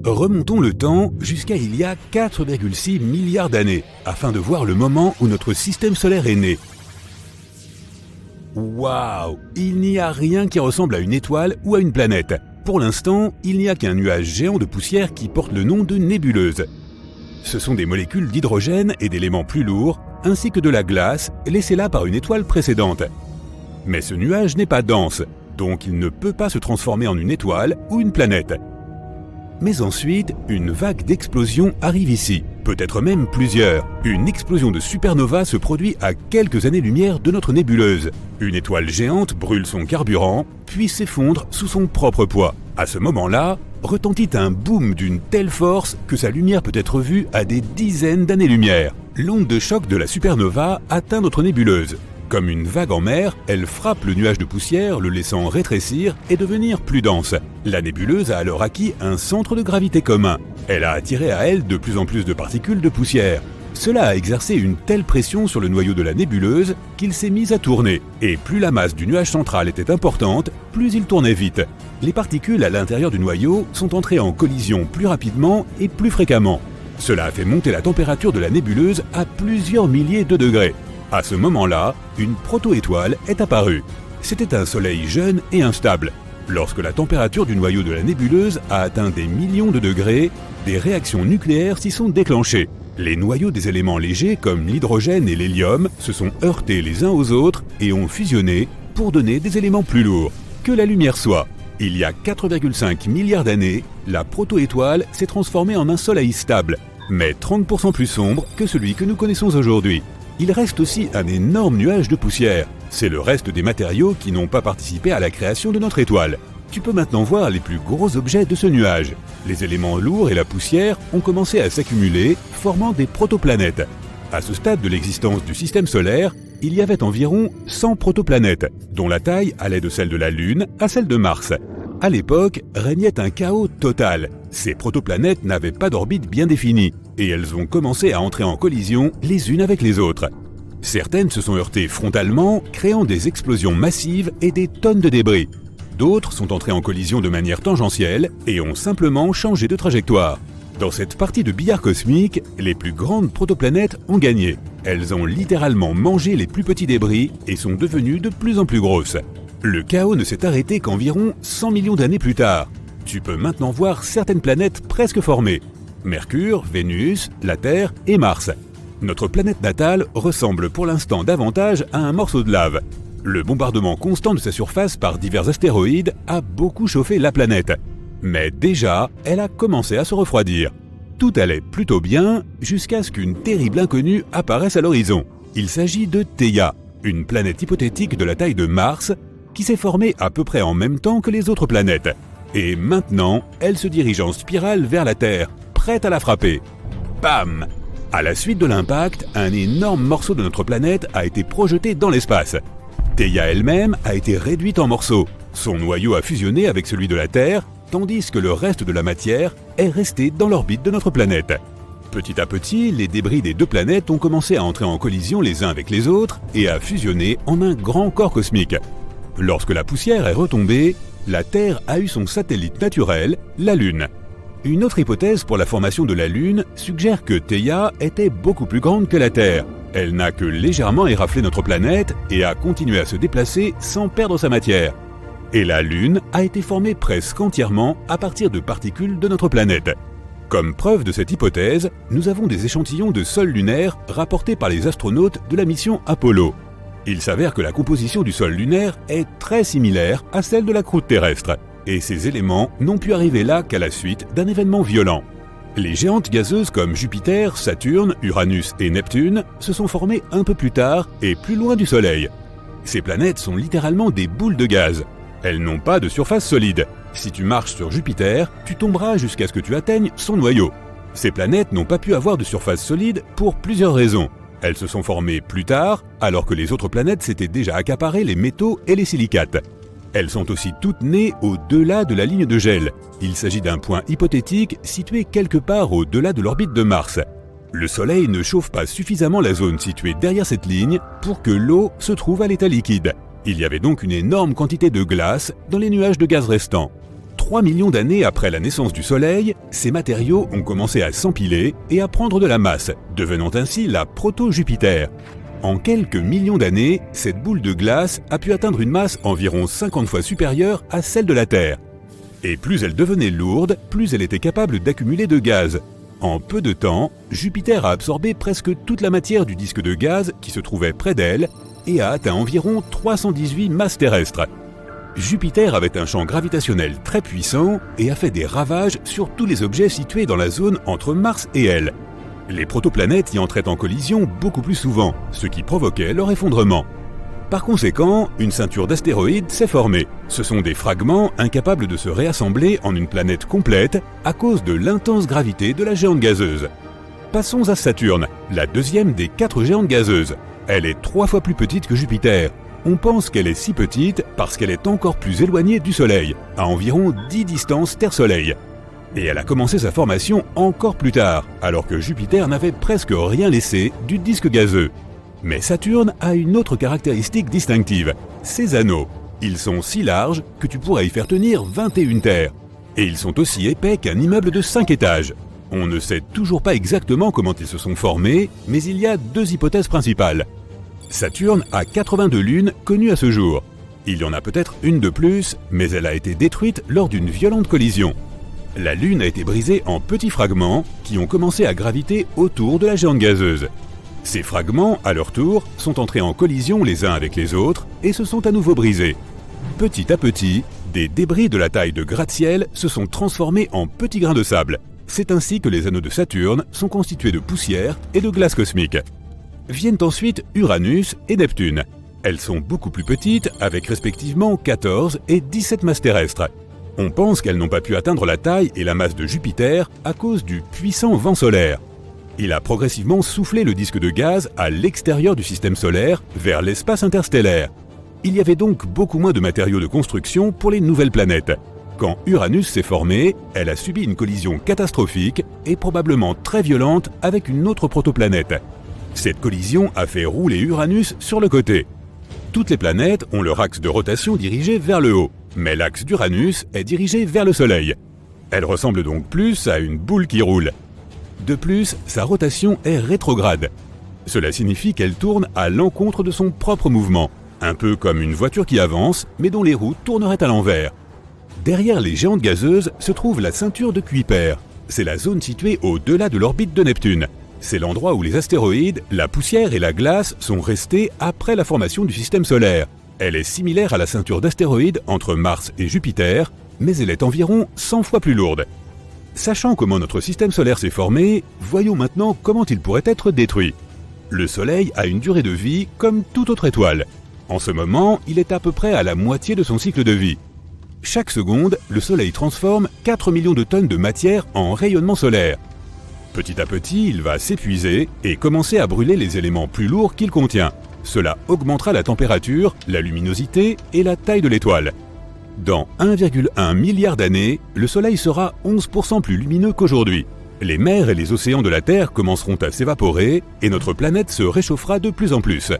Remontons le temps jusqu'à il y a 4,6 milliards d'années, afin de voir le moment où notre système solaire est né. Waouh! Il n'y a rien qui ressemble à une étoile ou à une planète. Pour l'instant, il n'y a qu'un nuage géant de poussière qui porte le nom de nébuleuse. Ce sont des molécules d'hydrogène et d'éléments plus lourds, ainsi que de la glace laissée là par une étoile précédente. Mais ce nuage n'est pas dense, donc il ne peut pas se transformer en une étoile ou une planète. Mais ensuite, une vague d'explosions arrive ici, peut-être même plusieurs. Une explosion de supernova se produit à quelques années-lumière de notre nébuleuse. Une étoile géante brûle son carburant, puis s'effondre sous son propre poids. À ce moment-là, retentit un boom d'une telle force que sa lumière peut être vue à des dizaines d'années-lumière. L'onde de choc de la supernova atteint notre nébuleuse. Comme une vague en mer, elle frappe le nuage de poussière, le laissant rétrécir et devenir plus dense. La nébuleuse a alors acquis un centre de gravité commun. Elle a attiré à elle de plus en plus de particules de poussière. Cela a exercé une telle pression sur le noyau de la nébuleuse qu'il s'est mis à tourner. Et plus la masse du nuage central était importante, plus il tournait vite. Les particules à l'intérieur du noyau sont entrées en collision plus rapidement et plus fréquemment. Cela a fait monter la température de la nébuleuse à plusieurs milliers de degrés. À ce moment-là, une proto-étoile est apparue. C'était un soleil jeune et instable. Lorsque la température du noyau de la nébuleuse a atteint des millions de degrés, des réactions nucléaires s'y sont déclenchées. Les noyaux des éléments légers comme l'hydrogène et l'hélium se sont heurtés les uns aux autres et ont fusionné pour donner des éléments plus lourds. Que la lumière soit. Il y a 4,5 milliards d'années, la proto-étoile s'est transformée en un soleil stable, mais 30% plus sombre que celui que nous connaissons aujourd'hui. Il reste aussi un énorme nuage de poussière. C'est le reste des matériaux qui n'ont pas participé à la création de notre étoile. Tu peux maintenant voir les plus gros objets de ce nuage. Les éléments lourds et la poussière ont commencé à s'accumuler, formant des protoplanètes. À ce stade de l'existence du système solaire, il y avait environ 100 protoplanètes, dont la taille allait de celle de la Lune à celle de Mars. À l'époque, régnait un chaos total. Ces protoplanètes n'avaient pas d'orbite bien définie, et elles ont commencé à entrer en collision les unes avec les autres. Certaines se sont heurtées frontalement, créant des explosions massives et des tonnes de débris. D'autres sont entrées en collision de manière tangentielle et ont simplement changé de trajectoire. Dans cette partie de billard cosmique, les plus grandes protoplanètes ont gagné. Elles ont littéralement mangé les plus petits débris et sont devenues de plus en plus grosses. Le chaos ne s'est arrêté qu'environ 100 millions d'années plus tard. Tu peux maintenant voir certaines planètes presque formées. Mercure, Vénus, la Terre et Mars. Notre planète natale ressemble pour l'instant davantage à un morceau de lave. Le bombardement constant de sa surface par divers astéroïdes a beaucoup chauffé la planète. Mais déjà, elle a commencé à se refroidir. Tout allait plutôt bien jusqu'à ce qu'une terrible inconnue apparaisse à l'horizon. Il s'agit de Theia, une planète hypothétique de la taille de Mars qui s'est formée à peu près en même temps que les autres planètes. Et maintenant, elle se dirige en spirale vers la Terre, prête à la frapper. Bam! À la suite de l'impact, un énorme morceau de notre planète a été projeté dans l'espace. Theia elle-même a été réduite en morceaux. Son noyau a fusionné avec celui de la Terre, tandis que le reste de la matière est resté dans l'orbite de notre planète. Petit à petit, les débris des deux planètes ont commencé à entrer en collision les uns avec les autres et à fusionner en un grand corps cosmique. Lorsque la poussière est retombée, la Terre a eu son satellite naturel, la Lune. Une autre hypothèse pour la formation de la Lune suggère que Theia était beaucoup plus grande que la Terre. Elle n'a que légèrement éraflé notre planète et a continué à se déplacer sans perdre sa matière. Et la Lune a été formée presque entièrement à partir de particules de notre planète. Comme preuve de cette hypothèse, nous avons des échantillons de sol lunaire rapportés par les astronautes de la mission Apollo. Il s'avère que la composition du sol lunaire est très similaire à celle de la croûte terrestre, et ces éléments n'ont pu arriver là qu'à la suite d'un événement violent. Les géantes gazeuses comme Jupiter, Saturne, Uranus et Neptune se sont formées un peu plus tard et plus loin du Soleil. Ces planètes sont littéralement des boules de gaz. Elles n'ont pas de surface solide. Si tu marches sur Jupiter, tu tomberas jusqu'à ce que tu atteignes son noyau. Ces planètes n'ont pas pu avoir de surface solide pour plusieurs raisons. Elles se sont formées plus tard, alors que les autres planètes s'étaient déjà accaparées les métaux et les silicates. Elles sont aussi toutes nées au-delà de la ligne de gel. Il s'agit d'un point hypothétique situé quelque part au-delà de l'orbite de Mars. Le Soleil ne chauffe pas suffisamment la zone située derrière cette ligne pour que l'eau se trouve à l'état liquide. Il y avait donc une énorme quantité de glace dans les nuages de gaz restants. 3 millions d'années après la naissance du Soleil, ces matériaux ont commencé à s'empiler et à prendre de la masse, devenant ainsi la proto-Jupiter. En quelques millions d'années, cette boule de glace a pu atteindre une masse environ 50 fois supérieure à celle de la Terre. Et plus elle devenait lourde, plus elle était capable d'accumuler de gaz. En peu de temps, Jupiter a absorbé presque toute la matière du disque de gaz qui se trouvait près d'elle et a atteint environ 318 masses terrestres. Jupiter avait un champ gravitationnel très puissant et a fait des ravages sur tous les objets situés dans la zone entre Mars et elle. Les protoplanètes y entraient en collision beaucoup plus souvent, ce qui provoquait leur effondrement. Par conséquent, une ceinture d'astéroïdes s'est formée. Ce sont des fragments incapables de se réassembler en une planète complète à cause de l'intense gravité de la géante gazeuse. Passons à Saturne, la deuxième des 4 géantes gazeuses. Elle est 3 fois plus petite que Jupiter. On pense qu'elle est si petite parce qu'elle est encore plus éloignée du Soleil, à environ 10 distances Terre-Soleil. Et elle a commencé sa formation encore plus tard, alors que Jupiter n'avait presque rien laissé du disque gazeux. Mais Saturne a une autre caractéristique distinctive, ses anneaux. Ils sont si larges que tu pourrais y faire tenir 21 terres. Et ils sont aussi épais qu'un immeuble de 5 étages. On ne sait toujours pas exactement comment ils se sont formés, mais il y a 2 hypothèses principales. Saturne a 82 lunes connues à ce jour. Il y en a peut-être une de plus, mais elle a été détruite lors d'une violente collision. La Lune a été brisée en petits fragments qui ont commencé à graviter autour de la géante gazeuse. Ces fragments, à leur tour, sont entrés en collision les uns avec les autres et se sont à nouveau brisés. Petit à petit, des débris de la taille de gratte-ciel se sont transformés en petits grains de sable. C'est ainsi que les anneaux de Saturne sont constitués de poussière et de glace cosmique. Viennent ensuite Uranus et Neptune. Elles sont beaucoup plus petites, avec respectivement 14 et 17 masses terrestres. On pense qu'elles n'ont pas pu atteindre la taille et la masse de Jupiter à cause du puissant vent solaire. Il a progressivement soufflé le disque de gaz à l'extérieur du système solaire, vers l'espace interstellaire. Il y avait donc beaucoup moins de matériaux de construction pour les nouvelles planètes. Quand Uranus s'est formée, elle a subi une collision catastrophique et probablement très violente avec une autre protoplanète. Cette collision a fait rouler Uranus sur le côté. Toutes les planètes ont leur axe de rotation dirigé vers le haut, mais l'axe d'Uranus est dirigé vers le Soleil. Elle ressemble donc plus à une boule qui roule. De plus, sa rotation est rétrograde. Cela signifie qu'elle tourne à l'encontre de son propre mouvement, un peu comme une voiture qui avance, mais dont les roues tourneraient à l'envers. Derrière les géantes gazeuses se trouve la ceinture de Kuiper. C'est la zone située au-delà de l'orbite de Neptune. C'est l'endroit où les astéroïdes, la poussière et la glace sont restés après la formation du système solaire. Elle est similaire à la ceinture d'astéroïdes entre Mars et Jupiter, mais elle est environ 100 fois plus lourde. Sachant comment notre système solaire s'est formé, voyons maintenant comment il pourrait être détruit. Le Soleil a une durée de vie comme toute autre étoile. En ce moment, il est à peu près à la moitié de son cycle de vie. Chaque seconde, le Soleil transforme 4 millions de tonnes de matière en rayonnement solaire. Petit à petit, il va s'épuiser et commencer à brûler les éléments plus lourds qu'il contient. Cela augmentera la température, la luminosité et la taille de l'étoile. Dans 1,1 milliard d'années, le Soleil sera 11% plus lumineux qu'aujourd'hui. Les mers et les océans de la Terre commenceront à s'évaporer et notre planète se réchauffera de plus en plus.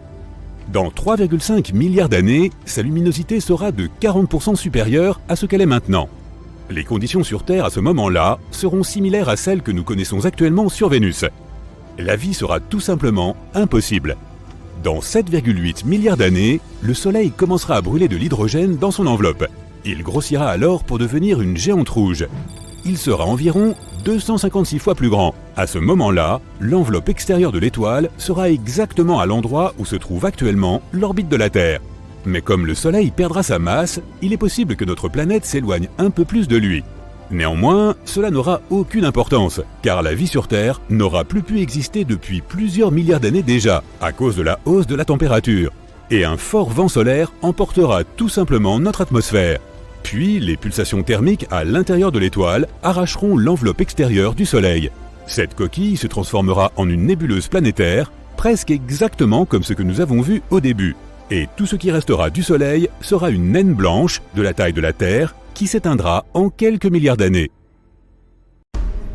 Dans 3,5 milliards d'années, sa luminosité sera de 40% supérieure à ce qu'elle est maintenant. Les conditions sur Terre à ce moment-là seront similaires à celles que nous connaissons actuellement sur Vénus. La vie sera tout simplement impossible. Dans 7,8 milliards d'années, le Soleil commencera à brûler de l'hydrogène dans son enveloppe. Il grossira alors pour devenir une géante rouge. Il sera environ 256 fois plus grand. À ce moment-là, l'enveloppe extérieure de l'étoile sera exactement à l'endroit où se trouve actuellement l'orbite de la Terre. Mais comme le Soleil perdra sa masse, il est possible que notre planète s'éloigne un peu plus de lui. Néanmoins, cela n'aura aucune importance, car la vie sur Terre n'aura plus pu exister depuis plusieurs milliards d'années déjà, à cause de la hausse de la température. Et un fort vent solaire emportera tout simplement notre atmosphère. Puis, les pulsations thermiques à l'intérieur de l'étoile arracheront l'enveloppe extérieure du Soleil. Cette coquille se transformera en une nébuleuse planétaire, presque exactement comme ce que nous avons vu au début. Et tout ce qui restera du Soleil sera une naine blanche de la taille de la Terre qui s'éteindra en quelques milliards d'années.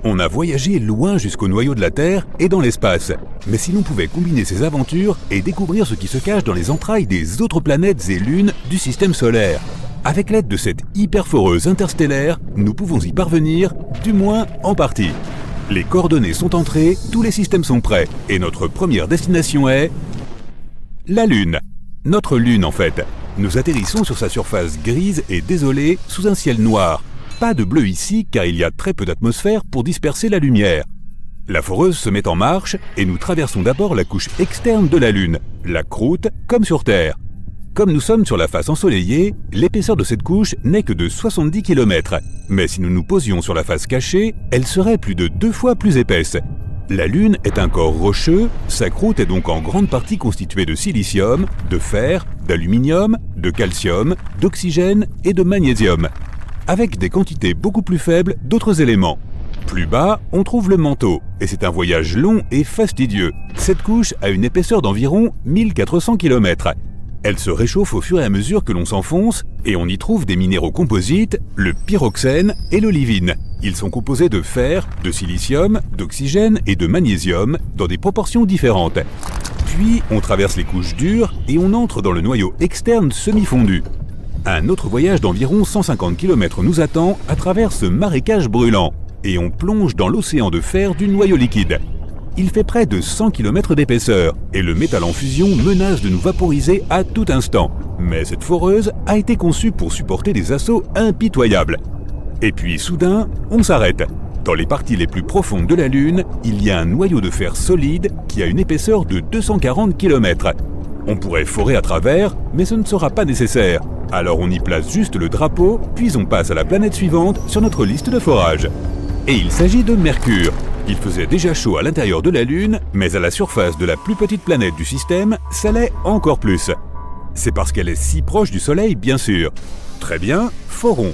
On a voyagé loin jusqu'au noyau de la Terre et dans l'espace. Mais si l'on pouvait combiner ces aventures et découvrir ce qui se cache dans les entrailles des autres planètes et lunes du système solaire, Avec l'aide de cette hyperforeuse interstellaire, nous pouvons y parvenir, du moins en partie. Les coordonnées sont entrées, tous les systèmes sont prêts, et notre première destination est... la Lune. Notre Lune en fait. Nous atterrissons sur sa surface grise et désolée, sous un ciel noir. Pas de bleu ici car il y a très peu d'atmosphère pour disperser la lumière. La foreuse se met en marche et nous traversons d'abord la couche externe de la Lune, la croûte, comme sur Terre. Comme nous sommes sur la face ensoleillée, l'épaisseur de cette couche n'est que de 70 km. Mais si nous nous posions sur la face cachée, elle serait plus de 2 fois plus épaisse. La Lune est un corps rocheux, sa croûte est donc en grande partie constituée de silicium, de fer, d'aluminium, de calcium, d'oxygène et de magnésium, avec des quantités beaucoup plus faibles d'autres éléments. Plus bas, on trouve le manteau, et c'est un voyage long et fastidieux. Cette couche a une épaisseur d'environ 1400 km. Elle se réchauffe au fur et à mesure que l'on s'enfonce, et on y trouve des minéraux composites, le pyroxène et l'olivine. Ils sont composés de fer, de silicium, d'oxygène et de magnésium, dans des proportions différentes. Puis, on traverse les couches dures et on entre dans le noyau externe semi-fondu. Un autre voyage d'environ 150 km nous attend à travers ce marécage brûlant, et on plonge dans l'océan de fer du noyau liquide. Il fait près de 100 km d'épaisseur, et le métal en fusion menace de nous vaporiser à tout instant. Mais cette foreuse a été conçue pour supporter des assauts impitoyables. Et puis soudain, on s'arrête. Dans les parties les plus profondes de la Lune, il y a un noyau de fer solide qui a une épaisseur de 240 km. On pourrait forer à travers, mais ce ne sera pas nécessaire. Alors on y place juste le drapeau, puis on passe à la planète suivante sur notre liste de forage. Et il s'agit de Mercure. Il faisait déjà chaud à l'intérieur de la Lune, mais à la surface de la plus petite planète du système, ça l'est encore plus. C'est parce qu'elle est si proche du Soleil, bien sûr. Très bien, forons.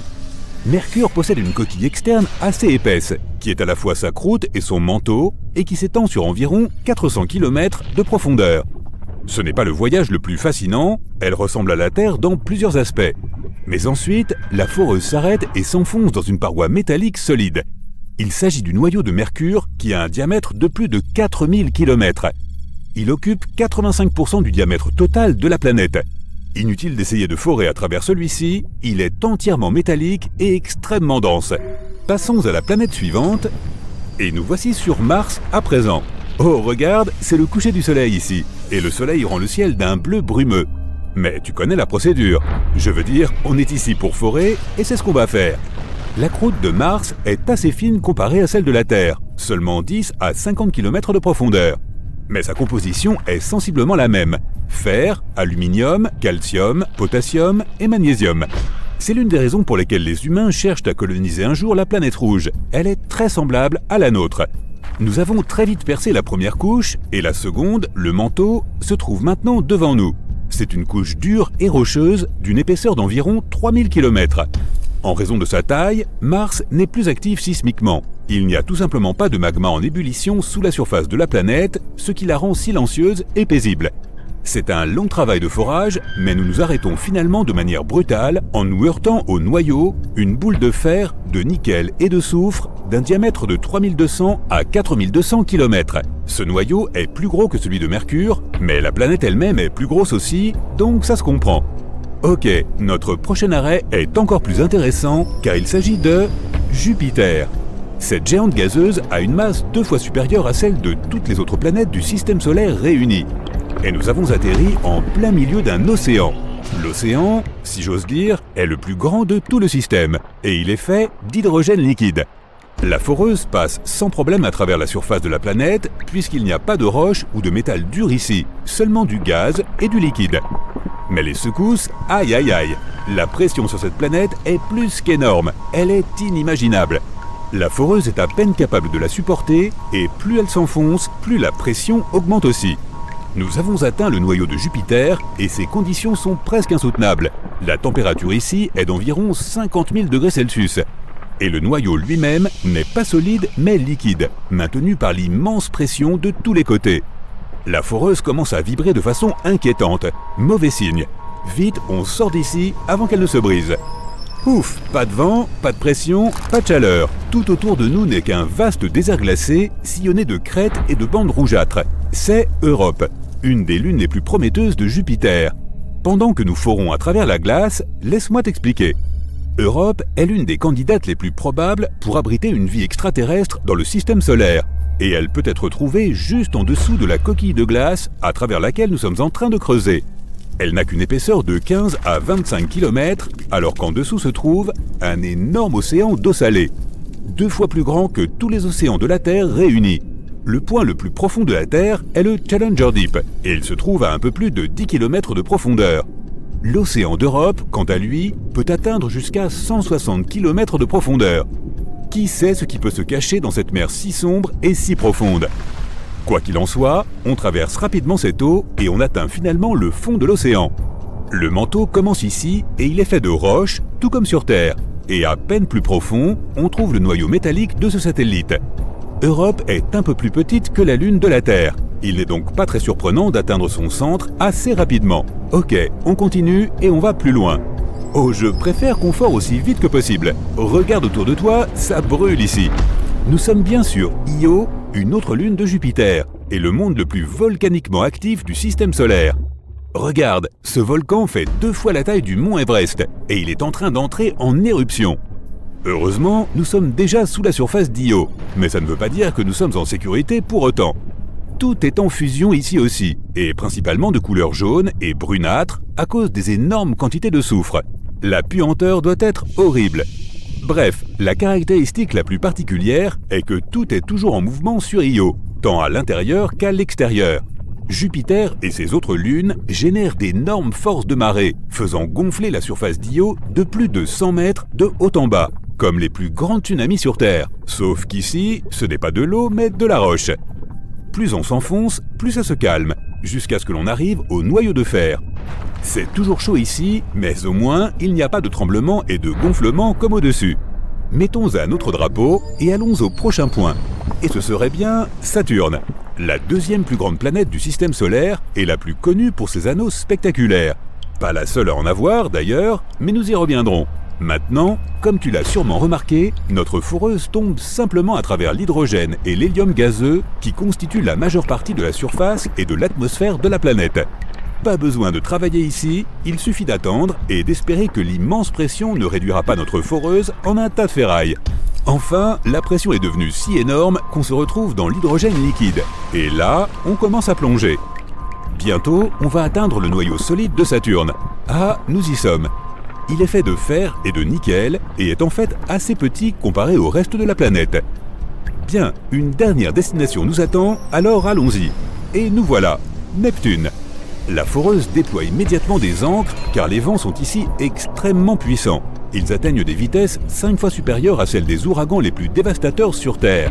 Mercure possède une coquille externe assez épaisse, qui est à la fois sa croûte et son manteau, et qui s'étend sur environ 400 km de profondeur. Ce n'est pas le voyage le plus fascinant, elle ressemble à la Terre dans plusieurs aspects. Mais ensuite, la foreuse s'arrête et s'enfonce dans une paroi métallique solide. Il s'agit du noyau de Mercure qui a un diamètre de plus de 4000 km. Il occupe 85% du diamètre total de la planète. Inutile d'essayer de forer à travers celui-ci, il est entièrement métallique et extrêmement dense. Passons à la planète suivante, et nous voici sur Mars à présent. Oh, regarde, c'est le coucher du soleil ici, et le soleil rend le ciel d'un bleu brumeux. Mais tu connais la procédure. Je veux dire, on est ici pour forer, et c'est ce qu'on va faire. La croûte de Mars est assez fine comparée à celle de la Terre, seulement 10 à 50 km de profondeur. Mais sa composition est sensiblement la même. Fer, aluminium, calcium, potassium et magnésium. C'est l'une des raisons pour lesquelles les humains cherchent à coloniser un jour la planète rouge. Elle est très semblable à la nôtre. Nous avons très vite percé la première couche, et la seconde, le manteau, se trouve maintenant devant nous. C'est une couche dure et rocheuse d'une épaisseur d'environ 3000 km. En raison de sa taille, Mars n'est plus actif sismiquement. Il n'y a tout simplement pas de magma en ébullition sous la surface de la planète, ce qui la rend silencieuse et paisible. C'est un long travail de forage, mais nous nous arrêtons finalement de manière brutale en nous heurtant au noyau, une boule de fer, de nickel et de soufre d'un diamètre de 3200 à 4200 km. Ce noyau est plus gros que celui de Mercure, mais la planète elle-même est plus grosse aussi, donc ça se comprend. Ok, notre prochain arrêt est encore plus intéressant car il s'agit de Jupiter. Cette géante gazeuse a une masse 2 fois supérieure à celle de toutes les autres planètes du système solaire réunies. Et nous avons atterri en plein milieu d'un océan. L'océan, si j'ose dire, est le plus grand de tout le système, et il est fait d'hydrogène liquide. La foreuse passe sans problème à travers la surface de la planète, puisqu'il n'y a pas de roche ou de métal dur ici, seulement du gaz et du liquide. Mais les secousses, aïe aïe aïe, la pression sur cette planète est plus qu'énorme, elle est inimaginable. La foreuse est à peine capable de la supporter, et plus elle s'enfonce, plus la pression augmente aussi. Nous avons atteint le noyau de Jupiter, et ces conditions sont presque insoutenables. La température ici est d'environ 50 000 degrés Celsius. Et le noyau lui-même n'est pas solide mais liquide, maintenu par l'immense pression de tous les côtés. La foreuse commence à vibrer de façon inquiétante. Mauvais signe. Vite, on sort d'ici avant qu'elle ne se brise. Ouf, pas de vent, pas de pression, pas de chaleur. Tout autour de nous n'est qu'un vaste désert glacé, sillonné de crêtes et de bandes rougeâtres. C'est Europe, une des lunes les plus prometteuses de Jupiter. Pendant que nous forons à travers la glace, laisse-moi t'expliquer. Europe est l'une des candidates les plus probables pour abriter une vie extraterrestre dans le système solaire, et elle peut être trouvée juste en dessous de la coquille de glace à travers laquelle nous sommes en train de creuser. Elle n'a qu'une épaisseur de 15 à 25 km, alors qu'en dessous se trouve un énorme océan d'eau salée, 2 fois plus grand que tous les océans de la Terre réunis. Le point le plus profond de la Terre est le Challenger Deep, et il se trouve à un peu plus de 10 km de profondeur. L'océan d'Europe, quant à lui, peut atteindre jusqu'à 160 km de profondeur. Qui sait ce qui peut se cacher dans cette mer si sombre et si profonde? Quoi qu'il en soit, on traverse rapidement cette eau et on atteint finalement le fond de l'océan. Le manteau commence ici et il est fait de roches, tout comme sur Terre. Et à peine plus profond, on trouve le noyau métallique de ce satellite. Europe est un peu plus petite que la Lune de la Terre. Il n'est donc pas très surprenant d'atteindre son centre assez rapidement. Ok, on continue et on va plus loin. Oh, je préfère qu'on fore aussi vite que possible. Regarde autour de toi, ça brûle ici. Nous sommes bien sur Io, une autre lune de Jupiter, et le monde le plus volcaniquement actif du système solaire. Regarde, ce volcan fait 2 fois la taille du mont Everest, et il est en train d'entrer en éruption. Heureusement, nous sommes déjà sous la surface d'Io, mais ça ne veut pas dire que nous sommes en sécurité pour autant. Tout est en fusion ici aussi, et principalement de couleur jaune et brunâtre à cause des énormes quantités de soufre. La puanteur doit être horrible. Bref, la caractéristique la plus particulière est que tout est toujours en mouvement sur Io, tant à l'intérieur qu'à l'extérieur. Jupiter et ses autres lunes génèrent d'énormes forces de marée, faisant gonfler la surface d'Io de plus de 100 mètres de haut en bas, comme les plus grands tsunamis sur Terre. Sauf qu'ici, ce n'est pas de l'eau mais de la roche. Plus on s'enfonce, plus ça se calme, jusqu'à ce que l'on arrive au noyau de fer. C'est toujours chaud ici, mais au moins il n'y a pas de tremblement et de gonflement comme au-dessus. Mettons un autre drapeau et allons au prochain point. Et ce serait bien Saturne, la 2e plus grande planète du système solaire et la plus connue pour ses anneaux spectaculaires. Pas la seule à en avoir d'ailleurs, mais nous y reviendrons. Maintenant, comme tu l'as sûrement remarqué, notre foreuse tombe simplement à travers l'hydrogène et l'hélium gazeux qui constituent la majeure partie de la surface et de l'atmosphère de la planète. Pas besoin de travailler ici, il suffit d'attendre et d'espérer que l'immense pression ne réduira pas notre foreuse en un tas de ferraille. Enfin, la pression est devenue si énorme qu'on se retrouve dans l'hydrogène liquide. Et là, on commence à plonger. Bientôt, on va atteindre le noyau solide de Saturne. Ah, nous y sommes. Il est fait de fer et de nickel et est en fait assez petit comparé au reste de la planète. Bien, une dernière destination nous attend, alors allons-y. Et nous voilà, Neptune. La foreuse déploie immédiatement des ancres car les vents sont ici extrêmement puissants. Ils atteignent des vitesses 5 fois supérieures à celles des ouragans les plus dévastateurs sur Terre.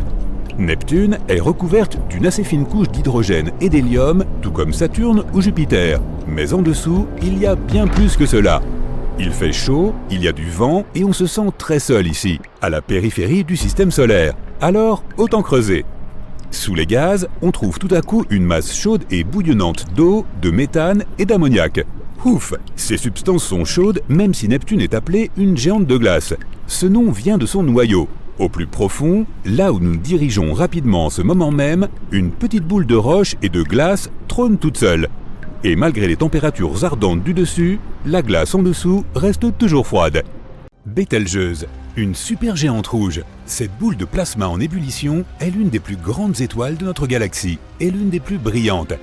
Neptune est recouverte d'une assez fine couche d'hydrogène et d'hélium, tout comme Saturne ou Jupiter. Mais en dessous, il y a bien plus que cela. Il fait chaud, il y a du vent et on se sent très seul ici, à la périphérie du système solaire. Alors, autant creuser. Sous les gaz, on trouve tout à coup une masse chaude et bouillonnante d'eau, de méthane et d'ammoniac. Ouf, ces substances sont chaudes même si Neptune est appelée une géante de glace. Ce nom vient de son noyau. Au plus profond, là où nous nous dirigeons rapidement en ce moment même, une petite boule de roche et de glace trône toute seule. Et malgré les températures ardentes du dessus, la glace en dessous reste toujours froide. Bételgeuse, une supergéante rouge. Cette boule de plasma en ébullition est l'une des plus grandes étoiles de notre galaxie et l'une des plus brillantes.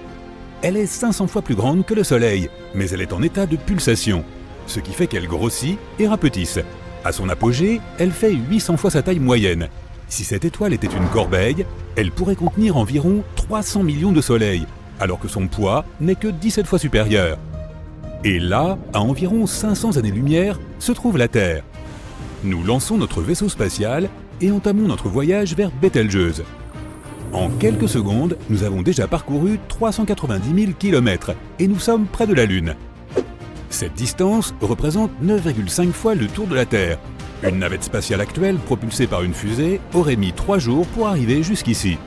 Elle est 500 fois plus grande que le Soleil, mais elle est en état de pulsation, ce qui fait qu'elle grossit et rapetisse. À son apogée, elle fait 800 fois sa taille moyenne. Si cette étoile était une corbeille, elle pourrait contenir environ 300 millions de soleils, alors que son poids n'est que 17 fois supérieur. Et là, à environ 500 années-lumière, se trouve la Terre. Nous lançons notre vaisseau spatial et entamons notre voyage vers Bételgeuse. En quelques secondes, nous avons déjà parcouru 390 000 km et nous sommes près de la Lune. Cette distance représente 9,5 fois le tour de la Terre. Une navette spatiale actuelle propulsée par une fusée aurait mis 3 jours pour arriver jusqu'ici.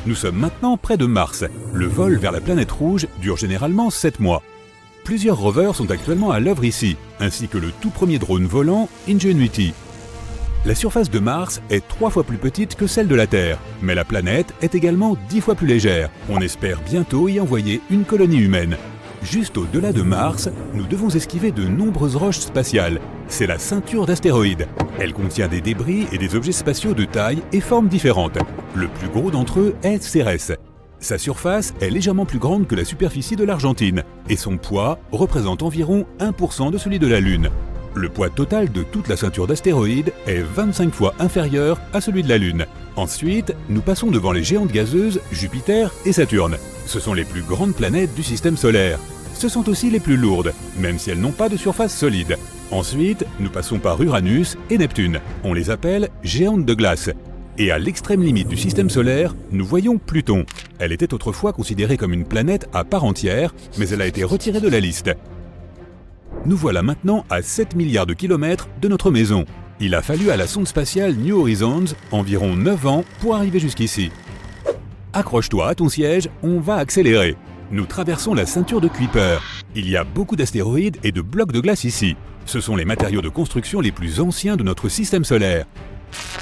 Nous sommes maintenant près de Mars. Le vol vers la planète rouge dure généralement 7 mois. Plusieurs rovers sont actuellement à l'œuvre ici, ainsi que le tout premier drone volant Ingenuity. La surface de Mars est 3 fois plus petite que celle de la Terre, mais la planète est également 10 fois plus légère. On espère bientôt y envoyer une colonie humaine. Juste au-delà de Mars, nous devons esquiver de nombreuses roches spatiales. C'est la ceinture d'astéroïdes. Elle contient des débris et des objets spatiaux de taille et formes différentes. Le plus gros d'entre eux est Cérès. Sa surface est légèrement plus grande que la superficie de l'Argentine et son poids représente environ 1% de celui de la Lune. Le poids total de toute la ceinture d'astéroïdes est 25 fois inférieur à celui de la Lune. Ensuite, nous passons devant les géantes gazeuses Jupiter et Saturne. Ce sont les plus grandes planètes du système solaire. Ce sont aussi les plus lourdes, même si elles n'ont pas de surface solide. Ensuite, nous passons par Uranus et Neptune. On les appelle géantes de glace. Et à l'extrême limite du système solaire, nous voyons Pluton. Elle était autrefois considérée comme une planète à part entière, mais elle a été retirée de la liste. Nous voilà maintenant à 7 milliards de kilomètres de notre maison. Il a fallu à la sonde spatiale New Horizons environ 9 ans pour arriver jusqu'ici. Accroche-toi à ton siège, on va accélérer. Nous traversons la ceinture de Kuiper. Il y a beaucoup d'astéroïdes et de blocs de glace ici. Ce sont les matériaux de construction les plus anciens de notre système solaire.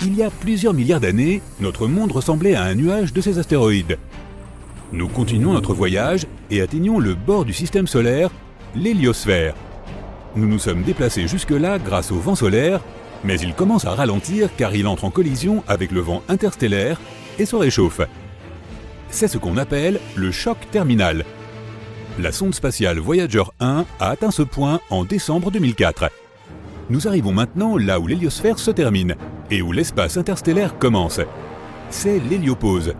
Il y a plusieurs milliards d'années, notre monde ressemblait à un nuage de ces astéroïdes. Nous continuons notre voyage et atteignons le bord du système solaire, l'héliosphère. Nous nous sommes déplacés jusque-là grâce au vent solaire, mais il commence à ralentir car il entre en collision avec le vent interstellaire et se réchauffe. C'est ce qu'on appelle le choc terminal. La sonde spatiale Voyager 1 a atteint ce point en décembre 2004. Nous arrivons maintenant là où l'héliosphère se termine et où l'espace interstellaire commence. C'est l'héliopause.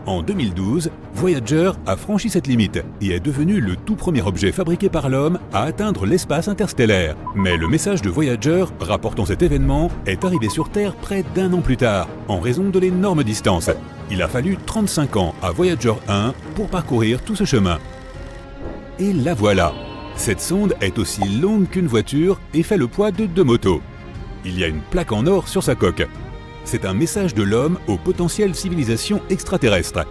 En 2012, Voyager a franchi cette limite et est devenu le tout premier objet fabriqué par l'homme à atteindre l'espace interstellaire. Mais le message de Voyager rapportant cet événement est arrivé sur Terre près d'1 an plus tard, en raison de l'énorme distance. Il a fallu 35 ans à Voyager 1 pour parcourir tout ce chemin. Et la voilà. Cette sonde est aussi longue qu'une voiture et fait le poids de 2 motos. Il y a une plaque en or sur sa coque. C'est un message de l'homme aux potentielles civilisations extraterrestres.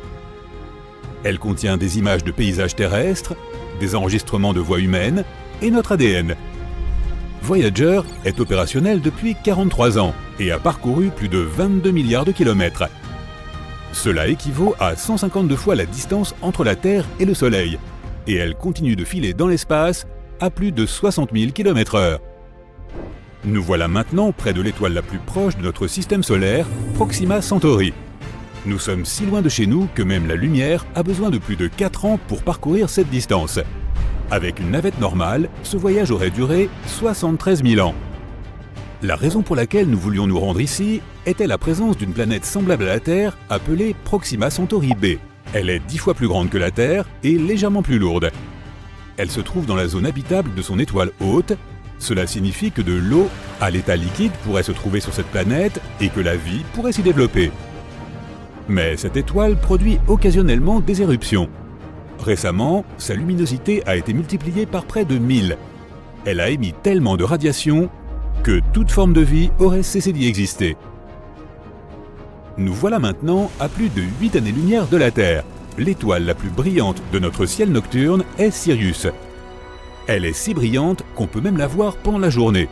Elle contient des images de paysages terrestres, des enregistrements de voix humaines et notre ADN. Voyager est opérationnel depuis 43 ans et a parcouru plus de 22 milliards de kilomètres. Cela équivaut à 152 fois la distance entre la Terre et le Soleil, et elle continue de filer dans l'espace à plus de 60 000 km/h. Nous voilà maintenant près de l'étoile la plus proche de notre système solaire, Proxima Centauri. Nous sommes si loin de chez nous que même la lumière a besoin de plus de 4 ans pour parcourir cette distance. Avec une navette normale, ce voyage aurait duré 73 000 ans. La raison pour laquelle nous voulions nous rendre ici était la présence d'une planète semblable à la Terre appelée Proxima Centauri b. Elle est 10 fois plus grande que la Terre et légèrement plus lourde. Elle se trouve dans la zone habitable de son étoile hôte. Cela signifie que de l'eau à l'état liquide pourrait se trouver sur cette planète et que la vie pourrait s'y développer. Mais cette étoile produit occasionnellement des éruptions. Récemment, sa luminosité a été multipliée par près de 1000. Elle a émis tellement de radiation que toute forme de vie aurait cessé d'y exister. Nous voilà maintenant à plus de 8 années-lumière de la Terre. L'étoile la plus brillante de notre ciel nocturne est Sirius. Elle est si brillante qu'on peut même la voir pendant la journée.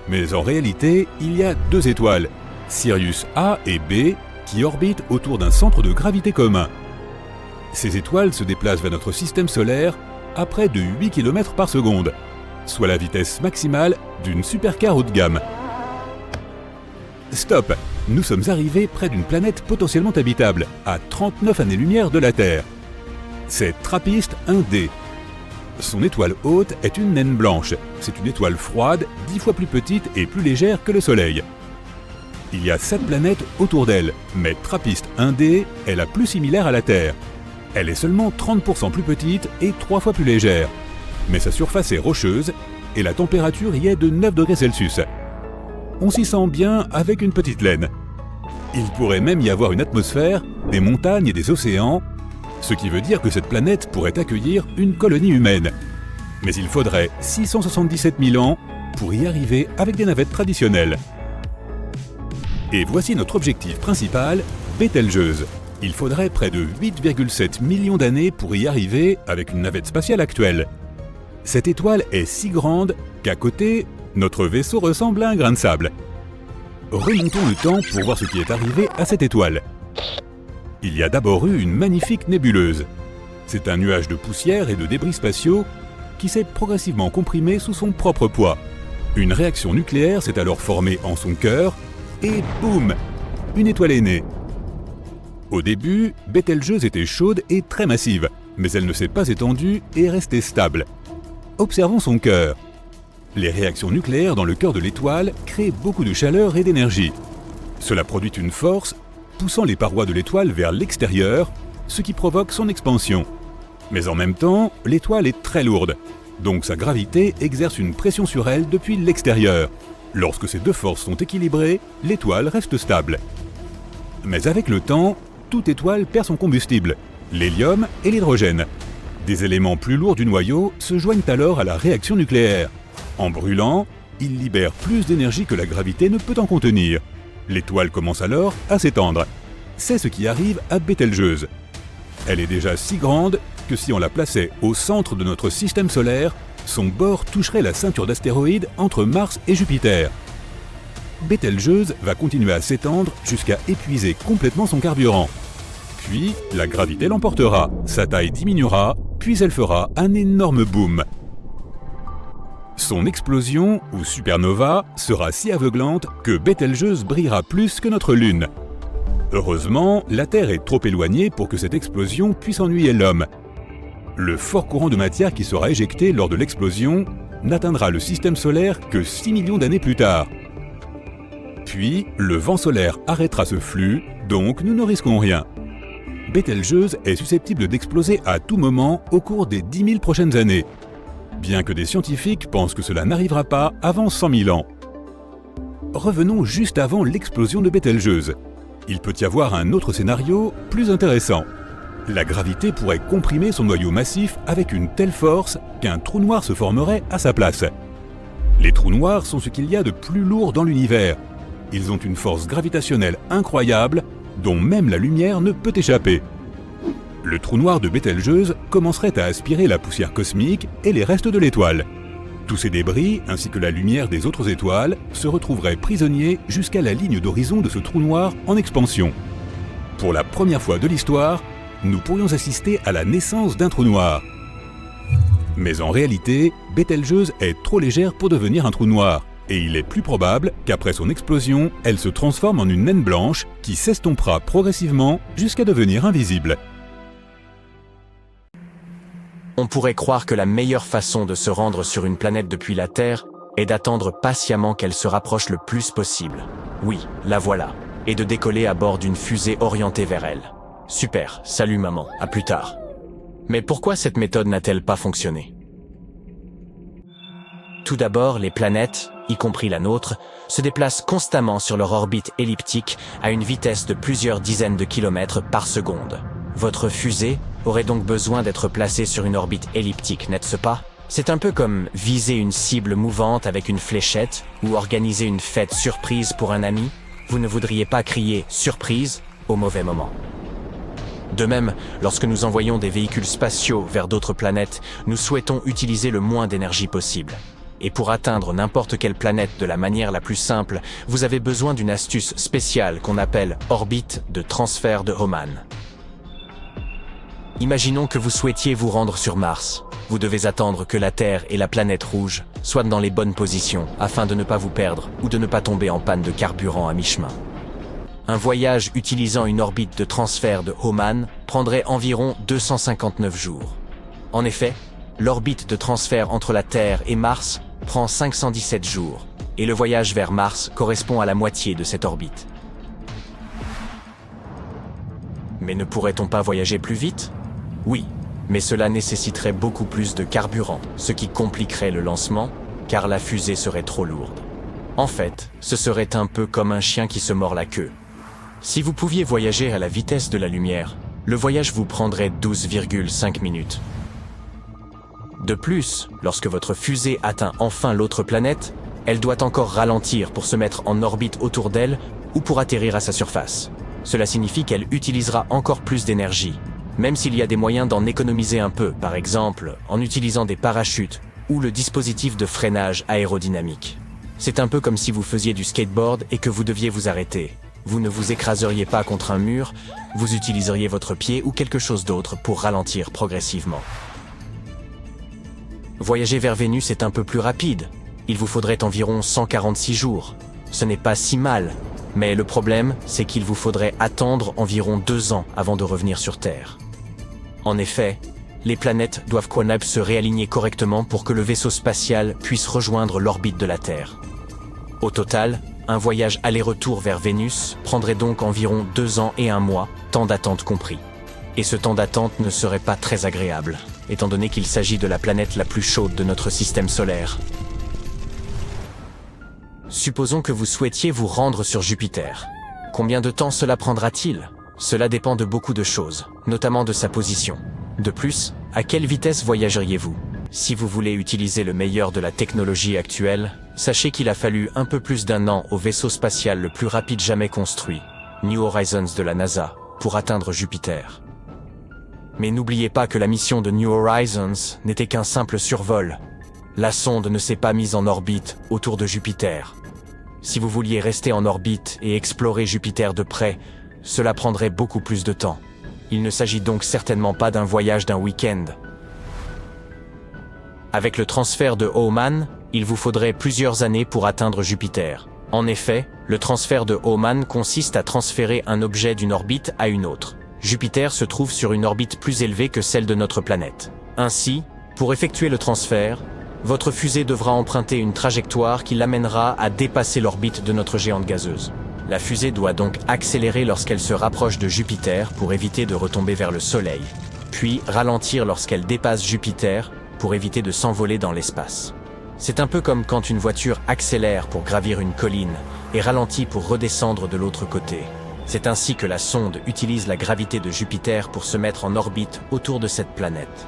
Mais en réalité, il y a 2 étoiles, Sirius A et B, qui orbitent autour d'un centre de gravité commun. Ces étoiles se déplacent vers notre système solaire à près de 8 km par seconde, soit la vitesse maximale d'une supercar haut de gamme. Stop! Nous sommes arrivés près d'une planète potentiellement habitable, à 39 années-lumière de la Terre. C'est Trappist 1d. Son étoile hôte est une naine blanche. C'est une étoile froide, 10 fois plus petite et plus légère que le Soleil. Il y a 7 planètes autour d'elle, mais Trappist 1d est la plus similaire à la Terre. Elle est seulement 30% plus petite et 3 fois plus légère. Mais sa surface est rocheuse et la température y est de 9 degrés Celsius. On s'y sent bien avec une petite laine. Il pourrait même y avoir une atmosphère, des montagnes et des océans, ce qui veut dire que cette planète pourrait accueillir une colonie humaine. Mais il faudrait 677 000 ans pour y arriver avec des navettes traditionnelles. Et voici notre objectif principal, Bételgeuse. Il faudrait près de 8,7 millions d'années pour y arriver avec une navette spatiale actuelle. Cette étoile est si grande qu'à côté, notre vaisseau ressemble à un grain de sable. Remontons le temps pour voir ce qui est arrivé à cette étoile. Il y a d'abord eu une magnifique nébuleuse. C'est un nuage de poussière et de débris spatiaux qui s'est progressivement comprimé sous son propre poids. Une réaction nucléaire s'est alors formée en son cœur et boum, une étoile est née. Au début, Bételgeuse était chaude et très massive, mais elle ne s'est pas étendue et est restée stable. Observons son cœur. Les réactions nucléaires dans le cœur de l'étoile créent beaucoup de chaleur et d'énergie. Cela produit une force, poussant les parois de l'étoile vers l'extérieur, ce qui provoque son expansion. Mais en même temps, l'étoile est très lourde, donc sa gravité exerce une pression sur elle depuis l'extérieur. Lorsque ces deux forces sont équilibrées, l'étoile reste stable. Mais avec le temps, toute étoile perd son combustible, l'hélium et l'hydrogène. Des éléments plus lourds du noyau se joignent alors à la réaction nucléaire. En brûlant, ils libèrent plus d'énergie que la gravité ne peut en contenir. L'étoile commence alors à s'étendre. C'est ce qui arrive à Bételgeuse. Elle est déjà si grande que si on la plaçait au centre de notre système solaire, son bord toucherait la ceinture d'astéroïdes entre Mars et Jupiter. Bételgeuse va continuer à s'étendre jusqu'à épuiser complètement son carburant. Puis, la gravité l'emportera, sa taille diminuera, puis elle fera un énorme boom. Son explosion, ou supernova, sera si aveuglante que Bételgeuse brillera plus que notre Lune. Heureusement, la Terre est trop éloignée pour que cette explosion puisse ennuyer l'homme. Le fort courant de matière qui sera éjecté lors de l'explosion n'atteindra le système solaire que 6 millions d'années plus tard. Puis, le vent solaire arrêtera ce flux, donc nous ne risquons rien. Bételgeuse est susceptible d'exploser à tout moment au cours des 10 000 prochaines années, bien que des scientifiques pensent que cela n'arrivera pas avant 100 000 ans. Revenons juste avant l'explosion de Bételgeuse. Il peut y avoir un autre scénario plus intéressant. La gravité pourrait comprimer son noyau massif avec une telle force qu'un trou noir se formerait à sa place. Les trous noirs sont ce qu'il y a de plus lourd dans l'univers. Ils ont une force gravitationnelle incroyable dont même la lumière ne peut échapper. Le trou noir de Bételgeuse commencerait à aspirer la poussière cosmique et les restes de l'étoile. Tous ces débris, ainsi que la lumière des autres étoiles, se retrouveraient prisonniers jusqu'à la ligne d'horizon de ce trou noir en expansion. Pour la première fois de l'histoire, nous pourrions assister à la naissance d'un trou noir. Mais en réalité, Bételgeuse est trop légère pour devenir un trou noir, et il est plus probable qu'après son explosion, elle se transforme en une naine blanche qui s'estompera progressivement jusqu'à devenir invisible. On pourrait croire que la meilleure façon de se rendre sur une planète depuis la Terre est d'attendre patiemment qu'elle se rapproche le plus possible. Oui, la voilà. Et de décoller à bord d'une fusée orientée vers elle. Super, salut maman, à plus tard. Mais pourquoi cette méthode n'a-t-elle pas fonctionné? Tout d'abord, les planètes, y compris la nôtre, se déplacent constamment sur leur orbite elliptique à une vitesse de plusieurs dizaines de kilomètres par seconde. Votre fusée aurait donc besoin d'être placée sur une orbite elliptique, n'est-ce pas? C'est un peu comme viser une cible mouvante avec une fléchette ou organiser une fête surprise pour un ami. Vous ne voudriez pas crier « surprise » au mauvais moment. De même, lorsque nous envoyons des véhicules spatiaux vers d'autres planètes, nous souhaitons utiliser le moins d'énergie possible. Et pour atteindre n'importe quelle planète de la manière la plus simple, vous avez besoin d'une astuce spéciale qu'on appelle orbite de transfert de Hohmann. Imaginons que vous souhaitiez vous rendre sur Mars. Vous devez attendre que la Terre et la planète rouge soient dans les bonnes positions afin de ne pas vous perdre ou de ne pas tomber en panne de carburant à mi-chemin. Un voyage utilisant une orbite de transfert de Hohmann prendrait environ 259 jours. En effet, l'orbite de transfert entre la Terre et Mars prend 517 jours, et le voyage vers Mars correspond à la moitié de cette orbite. Mais ne pourrait-on pas voyager plus vite? Oui, mais cela nécessiterait beaucoup plus de carburant, ce qui compliquerait le lancement, car la fusée serait trop lourde. En fait, ce serait un peu comme un chien qui se mord la queue. Si vous pouviez voyager à la vitesse de la lumière, le voyage vous prendrait 12,5 minutes. De plus, lorsque votre fusée atteint enfin l'autre planète, elle doit encore ralentir pour se mettre en orbite autour d'elle ou pour atterrir à sa surface. Cela signifie qu'elle utilisera encore plus d'énergie, même s'il y a des moyens d'en économiser un peu, par exemple en utilisant des parachutes ou le dispositif de freinage aérodynamique. C'est un peu comme si vous faisiez du skateboard et que vous deviez vous arrêter. vous ne vous écraseriez pas contre un mur, vous utiliseriez votre pied ou quelque chose d'autre pour ralentir progressivement. Voyager vers Vénus est un peu plus rapide. Il vous faudrait environ 146 jours. Ce n'est pas si mal, mais le problème, c'est qu'il vous faudrait attendre environ 2 ans avant de revenir sur Terre. En effet, les planètes doivent se réaligner correctement pour que le vaisseau spatial puisse rejoindre l'orbite de la Terre. Au total, un voyage aller-retour vers Vénus prendrait donc environ 2 ans et 1 mois, temps d'attente compris. Et ce temps d'attente ne serait pas très agréable, étant donné qu'il s'agit de la planète la plus chaude de notre système solaire. Supposons que vous souhaitiez vous rendre sur Jupiter. Combien de temps cela prendra-t-il ? Cela dépend de beaucoup de choses, notamment de sa position. De plus, à quelle vitesse voyageriez-vous ? Si vous voulez utiliser le meilleur de la technologie actuelle, sachez qu'il a fallu un peu plus d'1 an au vaisseau spatial le plus rapide jamais construit, New Horizons de la NASA, pour atteindre Jupiter. Mais n'oubliez pas que la mission de New Horizons n'était qu'un simple survol. La sonde ne s'est pas mise en orbite autour de Jupiter. Si vous vouliez rester en orbite et explorer Jupiter de près, cela prendrait beaucoup plus de temps. Il ne s'agit donc certainement pas d'un voyage d'un week-end. Avec le transfert de Hohmann, il vous faudrait plusieurs années pour atteindre Jupiter. En effet, le transfert de Hohmann consiste à transférer un objet d'une orbite à une autre. Jupiter se trouve sur une orbite plus élevée que celle de notre planète. Ainsi, pour effectuer le transfert, votre fusée devra emprunter une trajectoire qui l'amènera à dépasser l'orbite de notre géante gazeuse. La fusée doit donc accélérer lorsqu'elle se rapproche de Jupiter pour éviter de retomber vers le Soleil, puis ralentir lorsqu'elle dépasse Jupiter pour éviter de s'envoler dans l'espace. C'est un peu comme quand une voiture accélère pour gravir une colline et ralentit pour redescendre de l'autre côté. C'est ainsi que la sonde utilise la gravité de Jupiter pour se mettre en orbite autour de cette planète.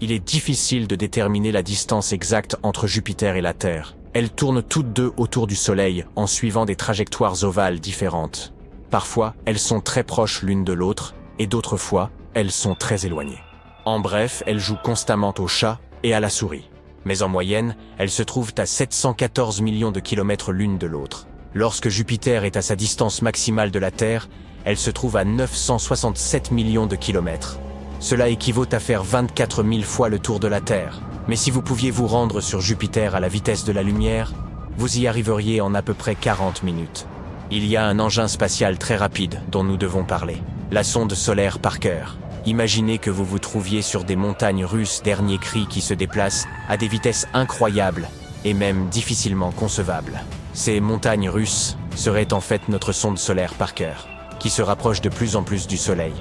Il est difficile de déterminer la distance exacte entre Jupiter et la Terre. Elles tournent toutes deux autour du Soleil en suivant des trajectoires ovales différentes. Parfois, elles sont très proches l'une de l'autre, et d'autres fois, elles sont très éloignées. En bref, elles jouent constamment au chat et à la souris. Mais en moyenne, elles se trouvent à 714 millions de kilomètres l'une de l'autre. Lorsque Jupiter est à sa distance maximale de la Terre, elle se trouve à 967 millions de kilomètres. Cela équivaut à faire 24 000 fois le tour de la Terre. Mais si vous pouviez vous rendre sur Jupiter à la vitesse de la lumière, vous y arriveriez en à peu près 40 minutes. Il y a un engin spatial très rapide dont nous devons parler, la sonde solaire Parker. Imaginez que vous vous trouviez sur des montagnes russes dernier cri qui se déplacent à des vitesses incroyables et même difficilement concevables. Ces montagnes russes seraient en fait notre sonde solaire Parker, qui se rapproche de plus en plus du Soleil,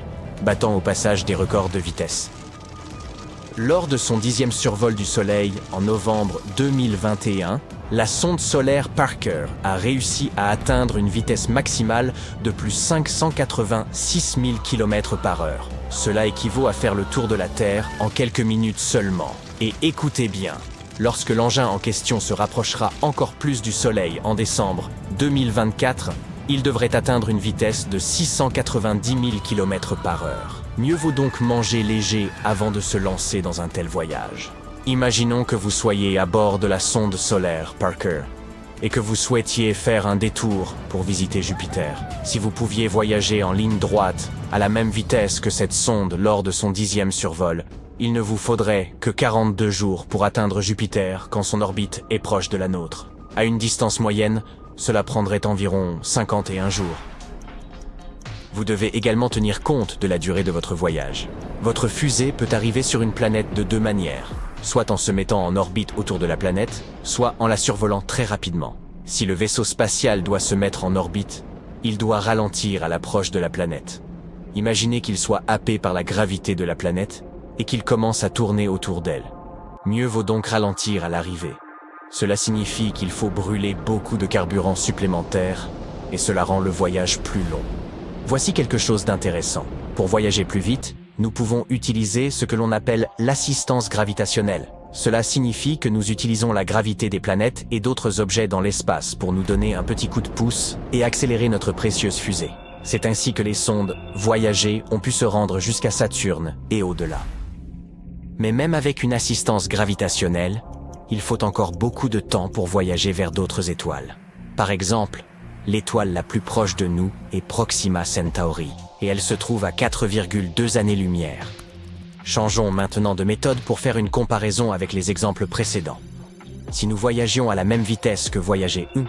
battant au passage des records de vitesse. Lors de son 10e survol du Soleil en novembre 2021, la sonde solaire Parker a réussi à atteindre une vitesse maximale de plus 586 000 km/h. Cela équivaut à faire le tour de la Terre en quelques minutes seulement. Et écoutez bien, lorsque l'engin en question se rapprochera encore plus du Soleil en décembre 2024, il devrait atteindre une vitesse de 690 000 km/h. Mieux vaut donc manger léger avant de se lancer dans un tel voyage. Imaginons que vous soyez à bord de la sonde solaire Parker et que vous souhaitiez faire un détour pour visiter Jupiter. Si vous pouviez voyager en ligne droite à la même vitesse que cette sonde lors de son 10e survol, il ne vous faudrait que 42 jours pour atteindre Jupiter quand son orbite est proche de la nôtre. À une distance moyenne, cela prendrait environ 51 jours. Vous devez également tenir compte de la durée de votre voyage. Votre fusée peut arriver sur une planète de 2 manières, soit en se mettant en orbite autour de la planète, soit en la survolant très rapidement. Si le vaisseau spatial doit se mettre en orbite, il doit ralentir à l'approche de la planète. Imaginez qu'il soit happé par la gravité de la planète et qu'il commence à tourner autour d'elle. Mieux vaut donc ralentir à l'arrivée. Cela signifie qu'il faut brûler beaucoup de carburant supplémentaire et cela rend le voyage plus long. Voici quelque chose d'intéressant. Pour voyager plus vite, nous pouvons utiliser ce que l'on appelle l'assistance gravitationnelle. Cela signifie que nous utilisons la gravité des planètes et d'autres objets dans l'espace pour nous donner un petit coup de pouce et accélérer notre précieuse fusée. C'est ainsi que les sondes Voyager ont pu se rendre jusqu'à Saturne et au-delà. Mais même avec une assistance gravitationnelle, il faut encore beaucoup de temps pour voyager vers d'autres étoiles. Par exemple, l'étoile la plus proche de nous est Proxima Centauri, et elle se trouve à 4,2 années-lumière. Changeons maintenant de méthode pour faire une comparaison avec les exemples précédents. Si nous voyagions à la même vitesse que voyageait U,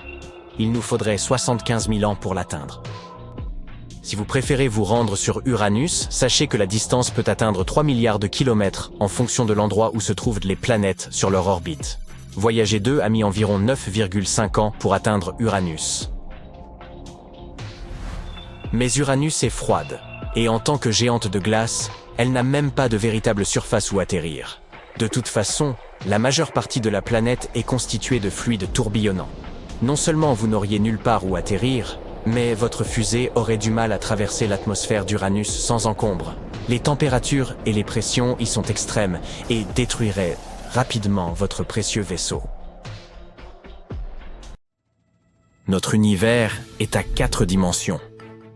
il nous faudrait 75 000 ans pour l'atteindre. Si vous préférez vous rendre sur Uranus, sachez que la distance peut atteindre 3 milliards de kilomètres en fonction de l'endroit où se trouvent les planètes sur leur orbite. Voyager 2 a mis environ 9,5 ans pour atteindre Uranus. Mais Uranus est froide, et en tant que géante de glace, elle n'a même pas de véritable surface où atterrir. De toute façon, la majeure partie de la planète est constituée de fluide tourbillonnant. Non seulement vous n'auriez nulle part où atterrir, mais votre fusée aurait du mal à traverser l'atmosphère d'Uranus sans encombre. Les températures et les pressions y sont extrêmes et détruiraient rapidement votre précieux vaisseau. Notre univers est à 4 dimensions.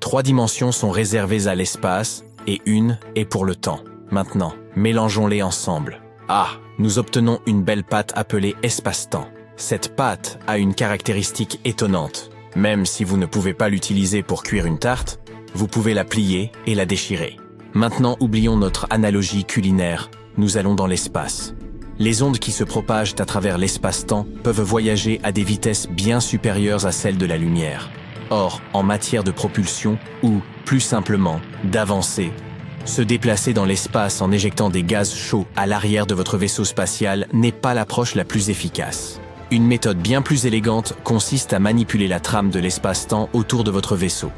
3 dimensions sont réservées à l'espace et une est pour le temps. Maintenant, mélangeons-les ensemble. Nous obtenons une belle pâte appelée espace-temps. Cette pâte a une caractéristique étonnante. Même si vous ne pouvez pas l'utiliser pour cuire une tarte, vous pouvez la plier et la déchirer. Maintenant, oublions notre analogie culinaire. Nous allons dans l'espace. Les ondes qui se propagent à travers l'espace-temps peuvent voyager à des vitesses bien supérieures à celles de la lumière. Or, en matière de propulsion, ou, plus simplement, d'avancée, se déplacer dans l'espace en éjectant des gaz chauds à l'arrière de votre vaisseau spatial n'est pas l'approche la plus efficace. Une méthode bien plus élégante consiste à manipuler la trame de l'espace-temps autour de votre vaisseau.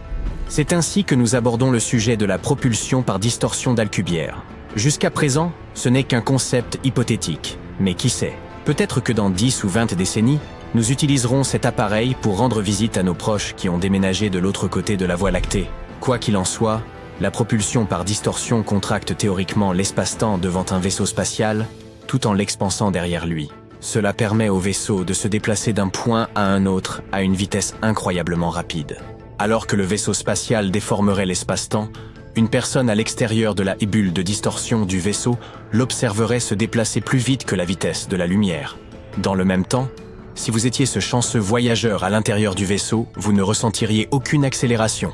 C'est ainsi que nous abordons le sujet de la propulsion par distorsion d'Alcubierre. Jusqu'à présent, ce n'est qu'un concept hypothétique. Mais qui sait, peut-être que dans 10 ou 20 décennies, nous utiliserons cet appareil pour rendre visite à nos proches qui ont déménagé de l'autre côté de la Voie lactée. Quoi qu'il en soit, la propulsion par distorsion contracte théoriquement l'espace-temps devant un vaisseau spatial, tout en l'expansant derrière lui. Cela permet au vaisseau de se déplacer d'un point à un autre à une vitesse incroyablement rapide. Alors que le vaisseau spatial déformerait l'espace-temps, une personne à l'extérieur de la bulle de distorsion du vaisseau l'observerait se déplacer plus vite que la vitesse de la lumière. Dans le même temps, si vous étiez ce chanceux voyageur à l'intérieur du vaisseau, vous ne ressentiriez aucune accélération.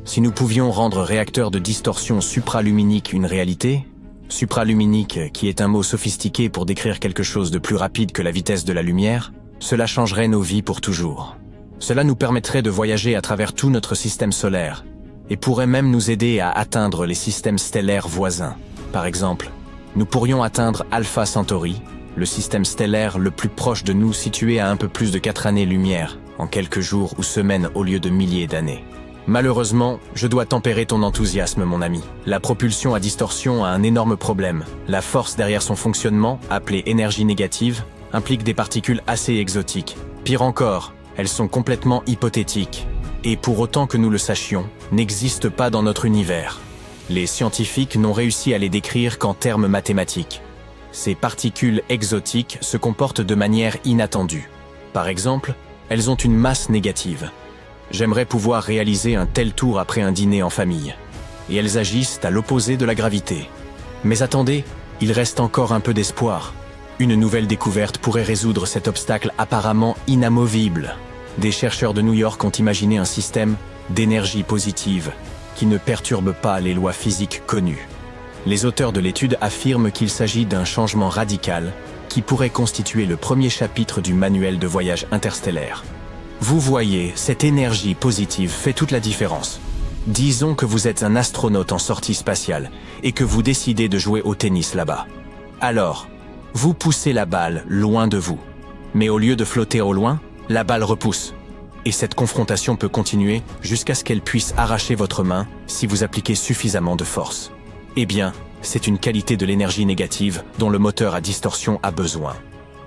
Si nous pouvions rendre réacteur de distorsion supraluminique une réalité, supraluminique qui est un mot sophistiqué pour décrire quelque chose de plus rapide que la vitesse de la lumière, cela changerait nos vies pour toujours. Cela nous permettrait de voyager à travers tout notre système solaire, et pourrait même nous aider à atteindre les systèmes stellaires voisins. Par exemple, nous pourrions atteindre Alpha Centauri, le système stellaire le plus proche de nous situé à un peu plus de 4 années-lumière, en quelques jours ou semaines au lieu de milliers d'années. Malheureusement, je dois tempérer ton enthousiasme, mon ami. La propulsion à distorsion a un énorme problème. La force derrière son fonctionnement, appelée énergie négative, implique des particules assez exotiques. Pire encore, elles sont complètement hypothétiques. Et pour autant que nous le sachions, n'existent pas dans notre univers. Les scientifiques n'ont réussi à les décrire qu'en termes mathématiques. Ces particules exotiques se comportent de manière inattendue. Par exemple, elles ont une masse négative. J'aimerais pouvoir réaliser un tel tour après un dîner en famille. Et elles agissent à l'opposé de la gravité. Mais attendez, il reste encore un peu d'espoir. Une nouvelle découverte pourrait résoudre cet obstacle apparemment inamovible. Des chercheurs de New York ont imaginé un système d'énergie positive qui ne perturbe pas les lois physiques connues. Les auteurs de l'étude affirment qu'il s'agit d'un changement radical qui pourrait constituer le premier chapitre du manuel de voyage interstellaire. Vous voyez, cette énergie positive fait toute la différence. Disons que vous êtes un astronaute en sortie spatiale et que vous décidez de jouer au tennis là-bas. Alors, vous poussez la balle loin de vous. Mais au lieu de flotter au loin, la balle repousse. Et cette confrontation peut continuer jusqu'à ce qu'elle puisse arracher votre main si vous appliquez suffisamment de force. Eh bien, c'est une qualité de l'énergie négative dont le moteur à distorsion a besoin.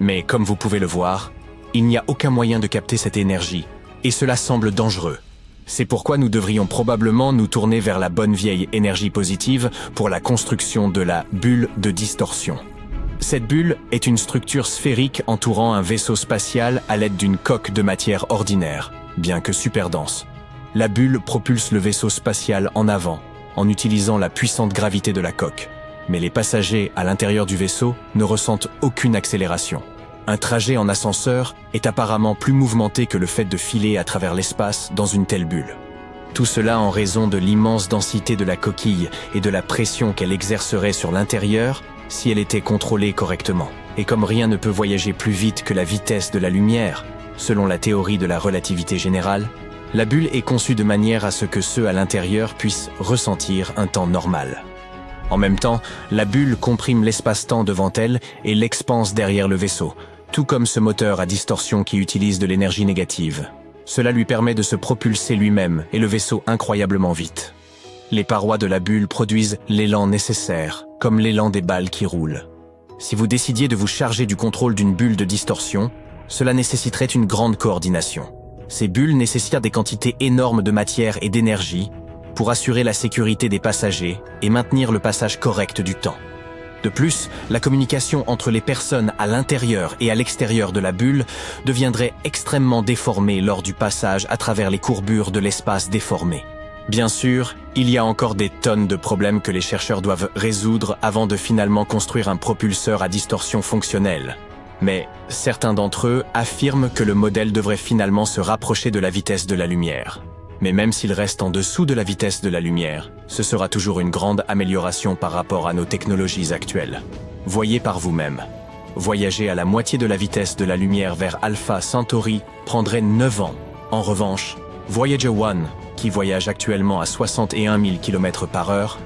Mais comme vous pouvez le voir, il n'y a aucun moyen de capter cette énergie, et cela semble dangereux. C'est pourquoi nous devrions probablement nous tourner vers la bonne vieille énergie positive pour la construction de la bulle de distorsion. Cette bulle est une structure sphérique entourant un vaisseau spatial à l'aide d'une coque de matière ordinaire, bien que super dense. La bulle propulse le vaisseau spatial en avant, en utilisant la puissante gravité de la coque. Mais les passagers à l'intérieur du vaisseau ne ressentent aucune accélération. Un trajet en ascenseur est apparemment plus mouvementé que le fait de filer à travers l'espace dans une telle bulle. Tout cela en raison de l'immense densité de la coquille et de la pression qu'elle exercerait sur l'intérieur si elle était contrôlée correctement. Et comme rien ne peut voyager plus vite que la vitesse de la lumière, selon la théorie de la relativité générale, la bulle est conçue de manière à ce que ceux à l'intérieur puissent ressentir un temps normal. En même temps, la bulle comprime l'espace-temps devant elle et l'expanse derrière le vaisseau, tout comme ce moteur à distorsion qui utilise de l'énergie négative. Cela lui permet de se propulser lui-même et le vaisseau incroyablement vite. Les parois de la bulle produisent l'élan nécessaire, comme l'élan des balles qui roulent. Si vous décidiez de vous charger du contrôle d'une bulle de distorsion, cela nécessiterait une grande coordination. Ces bulles nécessitent des quantités énormes de matière et d'énergie pour assurer la sécurité des passagers et maintenir le passage correct du temps. De plus, la communication entre les personnes à l'intérieur et à l'extérieur de la bulle deviendrait extrêmement déformée lors du passage à travers les courbures de l'espace déformé. Bien sûr, il y a encore des tonnes de problèmes que les chercheurs doivent résoudre avant de finalement construire un propulseur à distorsion fonctionnelle. Mais certains d'entre eux affirment que le modèle devrait finalement se rapprocher de la vitesse de la lumière. Mais même s'il reste en dessous de la vitesse de la lumière, ce sera toujours une grande amélioration par rapport à nos technologies actuelles. Voyez par vous-même. Voyager à la moitié de la vitesse de la lumière vers Alpha Centauri prendrait 9 ans. En revanche, Voyager 1, qui voyage actuellement à 61 000 km/h,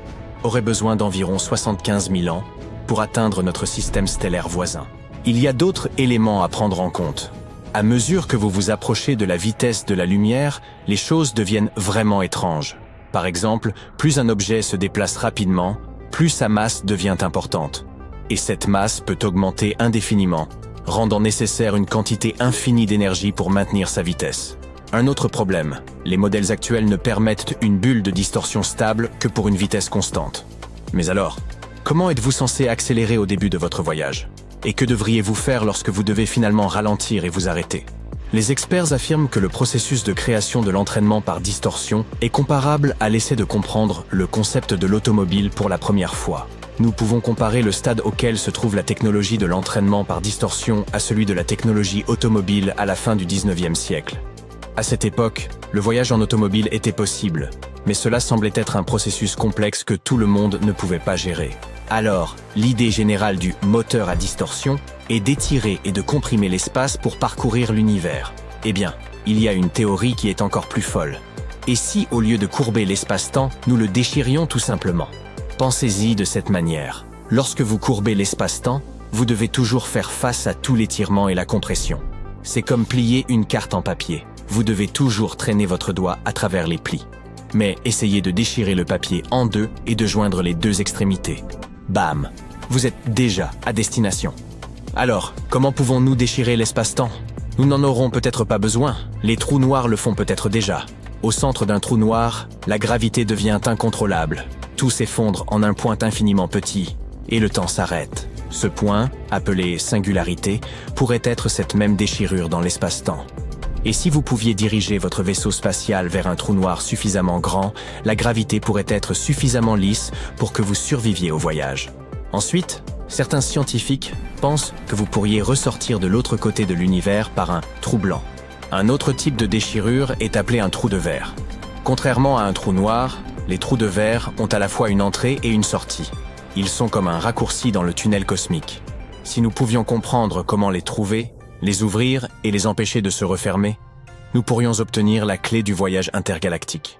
aurait besoin d'environ 75 000 ans pour atteindre notre système stellaire voisin. Il y a d'autres éléments à prendre en compte. À mesure que vous vous approchez de la vitesse de la lumière, les choses deviennent vraiment étranges. Par exemple, plus un objet se déplace rapidement, plus sa masse devient importante. Et cette masse peut augmenter indéfiniment, rendant nécessaire une quantité infinie d'énergie pour maintenir sa vitesse. Un autre problème, les modèles actuels ne permettent une bulle de distorsion stable que pour une vitesse constante. Mais alors, comment êtes-vous censé accélérer au début de votre voyage ? Et que devriez-vous faire lorsque vous devez finalement ralentir et vous arrêter? Les experts affirment que le processus de création de l'entraînement par distorsion est comparable à l'essai de comprendre le concept de l'automobile pour la première fois. Nous pouvons comparer le stade auquel se trouve la technologie de l'entraînement par distorsion à celui de la technologie automobile à la fin du 19e siècle. À cette époque, le voyage en automobile était possible, mais cela semblait être un processus complexe que tout le monde ne pouvait pas gérer. Alors, l'idée générale du moteur à distorsion est d'étirer et de comprimer l'espace pour parcourir l'univers. Eh bien, il y a une théorie qui est encore plus folle. Et si, au lieu de courber l'espace-temps, nous le déchirions tout simplement? Pensez-y de cette manière. Lorsque vous courbez l'espace-temps, vous devez toujours faire face à tout l'étirement et la compression. C'est comme plier une carte en papier. Vous devez toujours traîner votre doigt à travers les plis. Mais essayez de déchirer le papier en deux et de joindre les deux extrémités. Bam! Vous êtes déjà à destination. Alors, comment pouvons-nous déchirer l'espace-temps? Nous n'en aurons peut-être pas besoin, les trous noirs le font peut-être déjà. Au centre d'un trou noir, la gravité devient incontrôlable. Tout s'effondre en un point infiniment petit, et le temps s'arrête. Ce point, appelé singularité, pourrait être cette même déchirure dans l'espace-temps. Et si vous pouviez diriger votre vaisseau spatial vers un trou noir suffisamment grand, la gravité pourrait être suffisamment lisse pour que vous surviviez au voyage. Ensuite, certains scientifiques pensent que vous pourriez ressortir de l'autre côté de l'univers par un trou blanc. Un autre type de déchirure est appelé un trou de verre. Contrairement à un trou noir, les trous de verre ont à la fois une entrée et une sortie. Ils sont comme un raccourci dans le tunnel cosmique. Si nous pouvions comprendre comment les trouver, les ouvrir et les empêcher de se refermer, nous pourrions obtenir la clé du voyage intergalactique.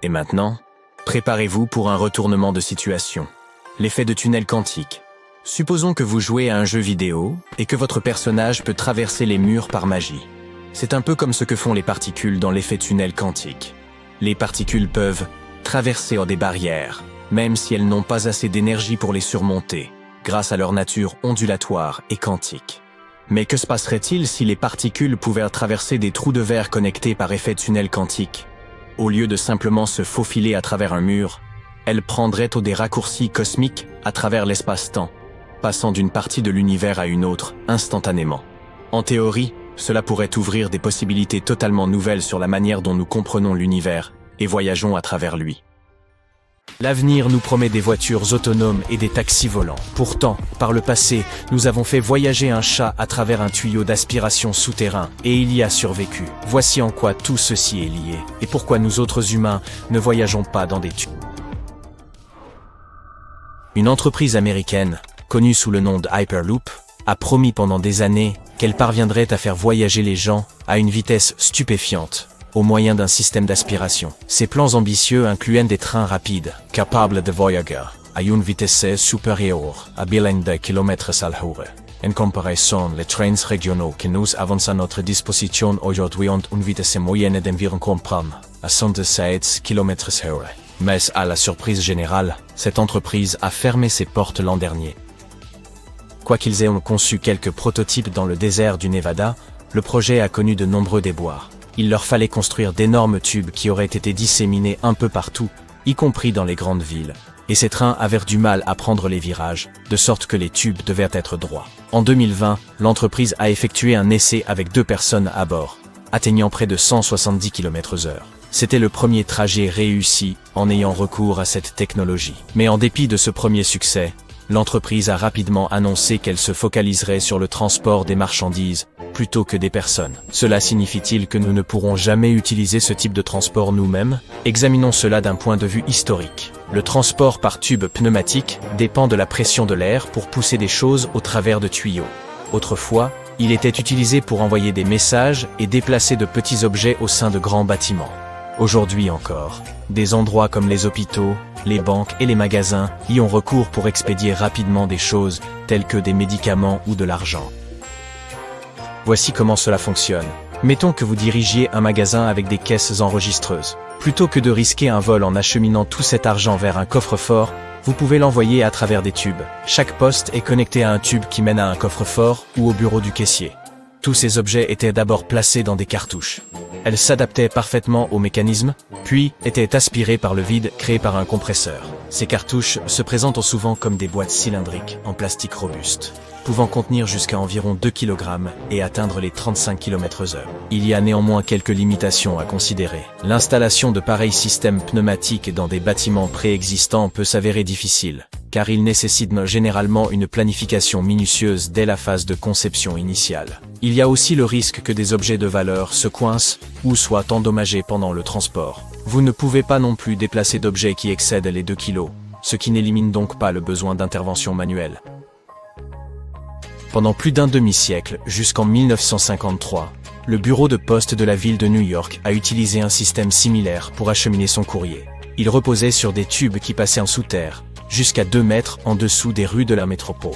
Et maintenant, préparez-vous pour un retournement de situation. L'effet de tunnel quantique. Supposons que vous jouez à un jeu vidéo et que votre personnage peut traverser les murs par magie. C'est un peu comme ce que font les particules dans l'effet tunnel quantique. Les particules peuvent traverser des barrières, même si elles n'ont pas assez d'énergie pour les surmonter, grâce à leur nature ondulatoire et quantique. Mais que se passerait-il si les particules pouvaient traverser des trous de verre connectés par effet tunnel quantique? Au lieu de simplement se faufiler à travers un mur, elles prendraient des raccourcis cosmiques à travers l'espace-temps, passant d'une partie de l'univers à une autre instantanément. En théorie, cela pourrait ouvrir des possibilités totalement nouvelles sur la manière dont nous comprenons l'univers et voyageons à travers lui. L'avenir nous promet des voitures autonomes et des taxis volants. Pourtant, par le passé, nous avons fait voyager un chat à travers un tuyau d'aspiration souterrain, et il y a survécu. Voici en quoi tout ceci est lié, et pourquoi nous autres humains ne voyageons pas dans des tubes. Une entreprise américaine, connue sous le nom de Hyperloop, a promis pendant des années qu'elle parviendrait à faire voyager les gens à une vitesse stupéfiante, au moyen d'un système d'aspiration. Ces plans ambitieux incluaient des trains rapides, capables de voyager à une vitesse supérieure à 1000 km/h. En comparaison, les trains régionaux que nous avons à notre disposition aujourd'hui ont une vitesse moyenne d'environ 116 km/h. Mais à la surprise générale, cette entreprise a fermé ses portes l'an dernier. Quoiqu'ils aient conçu quelques prototypes dans le désert du Nevada, le projet a connu de nombreux déboires. Il leur fallait construire d'énormes tubes qui auraient été disséminés un peu partout, y compris dans les grandes villes. Et ces trains avaient du mal à prendre les virages, de sorte que les tubes devaient être droits. En 2020, l'entreprise a effectué un essai avec 2 personnes à bord, atteignant près de 170 km/h. C'était le premier trajet réussi en ayant recours à cette technologie. Mais en dépit de ce premier succès, l'entreprise a rapidement annoncé qu'elle se focaliserait sur le transport des marchandises plutôt que des personnes. Cela signifie-t-il que nous ne pourrons jamais utiliser ce type de transport nous-mêmes? Examinons cela d'un point de vue historique. Le transport par tube pneumatique dépend de la pression de l'air pour pousser des choses au travers de tuyaux. Autrefois, il était utilisé pour envoyer des messages et déplacer de petits objets au sein de grands bâtiments. Aujourd'hui encore, des endroits comme les hôpitaux, les banques et les magasins y ont recours pour expédier rapidement des choses telles que des médicaments ou de l'argent. Voici comment cela fonctionne. Mettons que vous dirigiez un magasin avec des caisses enregistreuses. Plutôt que de risquer un vol en acheminant tout cet argent vers un coffre-fort, vous pouvez l'envoyer à travers des tubes. Chaque poste est connecté à un tube qui mène à un coffre-fort ou au bureau du caissier. Tous ces objets étaient d'abord placés dans des cartouches. Elles s'adaptaient parfaitement au mécanisme, puis étaient aspirées par le vide créé par un compresseur. Ces cartouches se présentent souvent comme des boîtes cylindriques en plastique robuste, pouvant contenir jusqu'à environ 2 kg et atteindre les 35 km/h. Il y a néanmoins quelques limitations à considérer. L'installation de pareils systèmes pneumatiques dans des bâtiments préexistants peut s'avérer difficile, car il nécessite généralement une planification minutieuse dès la phase de conception initiale. Il y a aussi le risque que des objets de valeur se coincent ou soient endommagés pendant le transport. Vous ne pouvez pas non plus déplacer d'objets qui excèdent les 2 kg, ce qui n'élimine donc pas le besoin d'intervention manuelle. Pendant plus d'un demi-siècle, jusqu'en 1953, le bureau de poste de la ville de New York a utilisé un système similaire pour acheminer son courrier. Il reposait sur des tubes qui passaient en sous-terre, jusqu'à 2 mètres en dessous des rues de la métropole.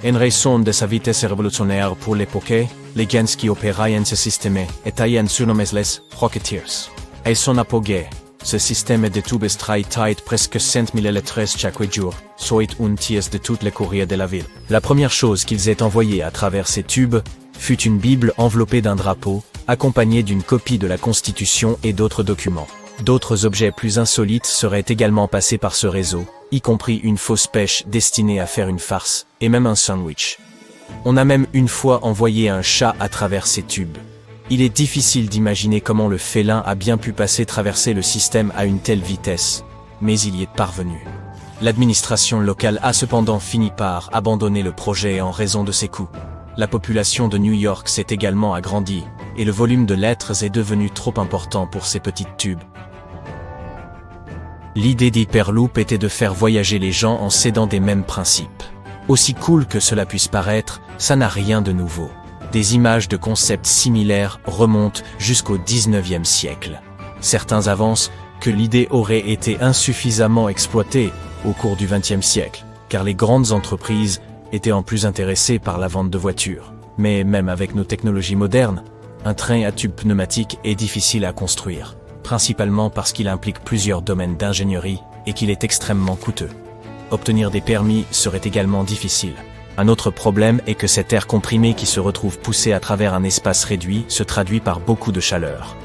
En raison de sa vitesse révolutionnaire pour l'époque, les gens qui opéraient ce système étaient surnommés les Rocketeers. À son apogée, ce système de tubes traitait presque 100 000 lettres chaque jour, soit un tiers de tous les courriers de la ville. La première chose qu'ils aient envoyée à travers ces tubes fut une Bible enveloppée d'un drapeau, accompagnée d'une copie de la Constitution et d'autres documents. D'autres objets plus insolites seraient également passés par ce réseau, y compris une fausse pêche destinée à faire une farce, et même un sandwich. On a même une fois envoyé un chat à travers ces tubes. Il est difficile d'imaginer comment le félin a bien pu traverser le système à une telle vitesse, mais il y est parvenu. L'administration locale a cependant fini par abandonner le projet en raison de ses coûts. La population de New York s'est également agrandie, et le volume de lettres est devenu trop important pour ces petites tubes. L'idée d'Hyperloop était de faire voyager les gens en s'aidant des mêmes principes. Aussi cool que cela puisse paraître, ça n'a rien de nouveau. Des images de concepts similaires remontent jusqu'au 19e siècle. Certains avancent que l'idée aurait été insuffisamment exploitée au cours du 20e siècle, car les grandes entreprises étaient en plus intéressées par la vente de voitures. Mais même avec nos technologies modernes, un train à tube pneumatique est difficile à construire, principalement parce qu'il implique plusieurs domaines d'ingénierie et qu'il est extrêmement coûteux. Obtenir des permis serait également difficile. Un autre problème est que cet air comprimé qui se retrouve poussé à travers un espace réduit se traduit par beaucoup de chaleur.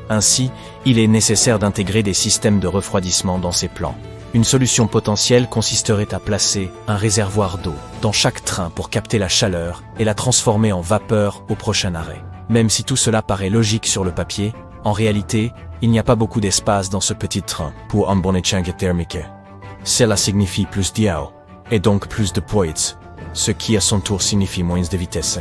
Ainsi, il est nécessaire d'intégrer des systèmes de refroidissement dans ces plans. Une solution potentielle consisterait à placer un réservoir d'eau dans chaque train pour capter la chaleur et la transformer en vapeur au prochain arrêt. Même si tout cela paraît logique sur le papier, en réalité, il n'y a pas beaucoup d'espace dans ce petit train pour un bon échange thermique. cela signifie plus d'IAO, et donc plus de poids, ce qui à son tour signifie moins de vitesse.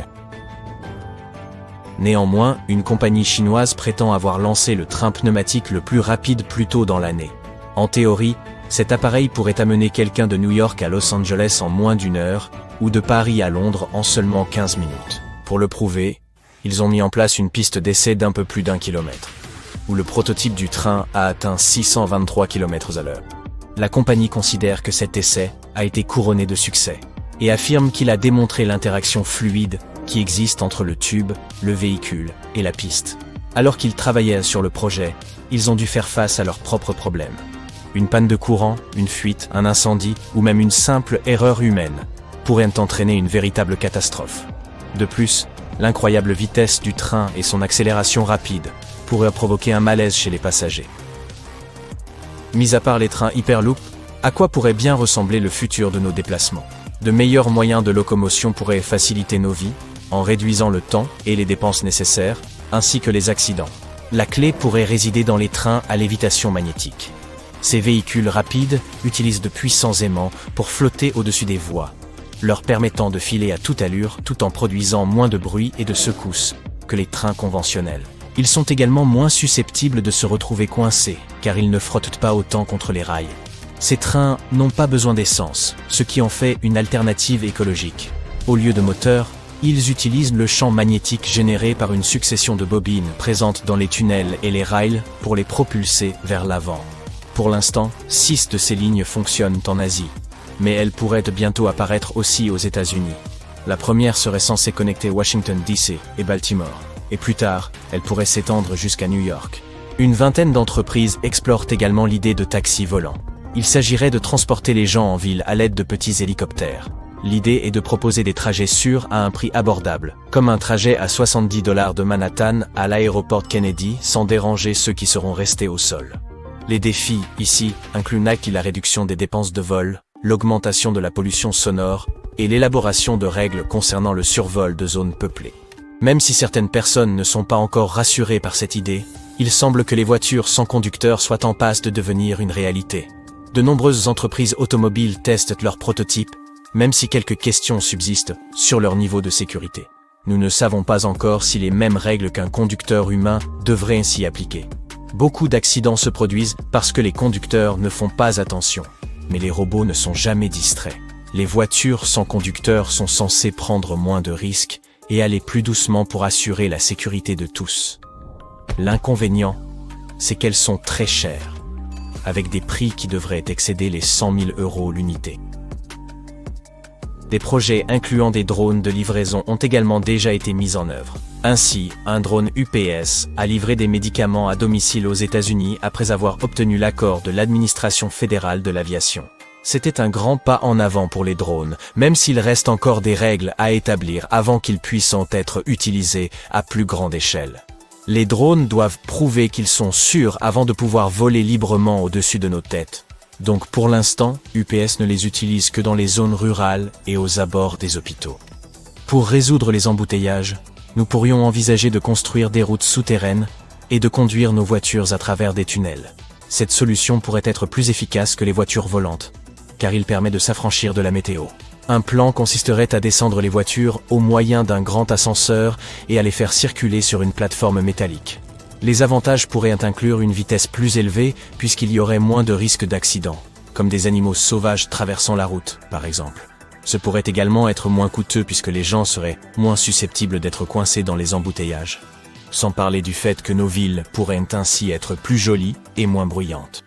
Néanmoins, une compagnie chinoise prétend avoir lancé le train pneumatique le plus rapide plus tôt dans l'année. En théorie, cet appareil pourrait amener quelqu'un de New York à Los Angeles en moins d'1 heure, ou de Paris à Londres en seulement 15 minutes. Pour le prouver, ils ont mis en place une piste d'essai d'un peu plus d'1 kilomètre, où le prototype du train a atteint 623 km/h. La compagnie considère que cet essai a été couronné de succès, et affirme qu'il a démontré l'interaction fluide qui existe entre le tube, le véhicule et la piste. Alors qu'ils travaillaient sur le projet, ils ont dû faire face à leurs propres problèmes. Une panne de courant, une fuite, un incendie ou même une simple erreur humaine pourraient entraîner une véritable catastrophe. De plus, l'incroyable vitesse du train et son accélération rapide pourraient provoquer un malaise chez les passagers. Mis à part les trains Hyperloop, à quoi pourrait bien ressembler le futur de nos déplacements? De meilleurs moyens de locomotion pourraient faciliter nos vies, en réduisant le temps et les dépenses nécessaires, ainsi que les accidents. La clé pourrait résider dans les trains à lévitation magnétique. Ces véhicules rapides utilisent de puissants aimants pour flotter au-dessus des voies, leur permettant de filer à toute allure tout en produisant moins de bruit et de secousses que les trains conventionnels. Ils sont également moins susceptibles de se retrouver coincés, car ils ne frottent pas autant contre les rails. Ces trains n'ont pas besoin d'essence, ce qui en fait une alternative écologique. Au lieu de moteur, ils utilisent le champ magnétique généré par une succession de bobines présentes dans les tunnels et les rails pour les propulser vers l'avant. Pour l'instant, 6 de ces lignes fonctionnent en Asie, mais elles pourraient bientôt apparaître aussi aux États-Unis. La première serait censée connecter Washington DC et Baltimore, et plus tard, elle pourrait s'étendre jusqu'à New York. Une vingtaine d'entreprises explorent également l'idée de taxis volants. Il s'agirait de transporter les gens en ville à l'aide de petits hélicoptères. L'idée est de proposer des trajets sûrs à un prix abordable, comme un trajet à $70 de Manhattan à l'aéroport Kennedy sans déranger ceux qui seront restés au sol. Les défis, ici, incluent la réduction des dépenses de vol, l'augmentation de la pollution sonore et l'élaboration de règles concernant le survol de zones peuplées. Même si certaines personnes ne sont pas encore rassurées par cette idée, il semble que les voitures sans conducteur soient en passe de devenir une réalité. De nombreuses entreprises automobiles testent leurs prototypes, même si quelques questions subsistent sur leur niveau de sécurité. Nous ne savons pas encore si les mêmes règles qu'un conducteur humain devraient ainsi appliquer. Beaucoup d'accidents se produisent parce que les conducteurs ne font pas attention. Mais les robots ne sont jamais distraits. Les voitures sans conducteur sont censées prendre moins de risques et aller plus doucement pour assurer la sécurité de tous. L'inconvénient, c'est qu'elles sont très chères, avec des prix qui devraient excéder les 100 000 € l'unité. Des projets incluant des drones de livraison ont également déjà été mis en œuvre. Ainsi, un drone UPS a livré des médicaments à domicile aux États-Unis après avoir obtenu l'accord de l'administration fédérale de l'aviation. C'était un grand pas en avant pour les drones, même s'il reste encore des règles à établir avant qu'ils puissent être utilisés à plus grande échelle. Les drones doivent prouver qu'ils sont sûrs avant de pouvoir voler librement au-dessus de nos têtes. Donc pour l'instant, UPS ne les utilise que dans les zones rurales et aux abords des hôpitaux. Pour résoudre les embouteillages, nous pourrions envisager de construire des routes souterraines et de conduire nos voitures à travers des tunnels. Cette solution pourrait être plus efficace que les voitures volantes, car il permet de s'affranchir de la météo. Un plan consisterait à descendre les voitures au moyen d'un grand ascenseur et à les faire circuler sur une plateforme métallique. Les avantages pourraient inclure une vitesse plus élevée puisqu'il y aurait moins de risques d'accidents, comme des animaux sauvages traversant la route, par exemple. Ce pourrait également être moins coûteux puisque les gens seraient moins susceptibles d'être coincés dans les embouteillages. Sans parler du fait que nos villes pourraient ainsi être plus jolies et moins bruyantes.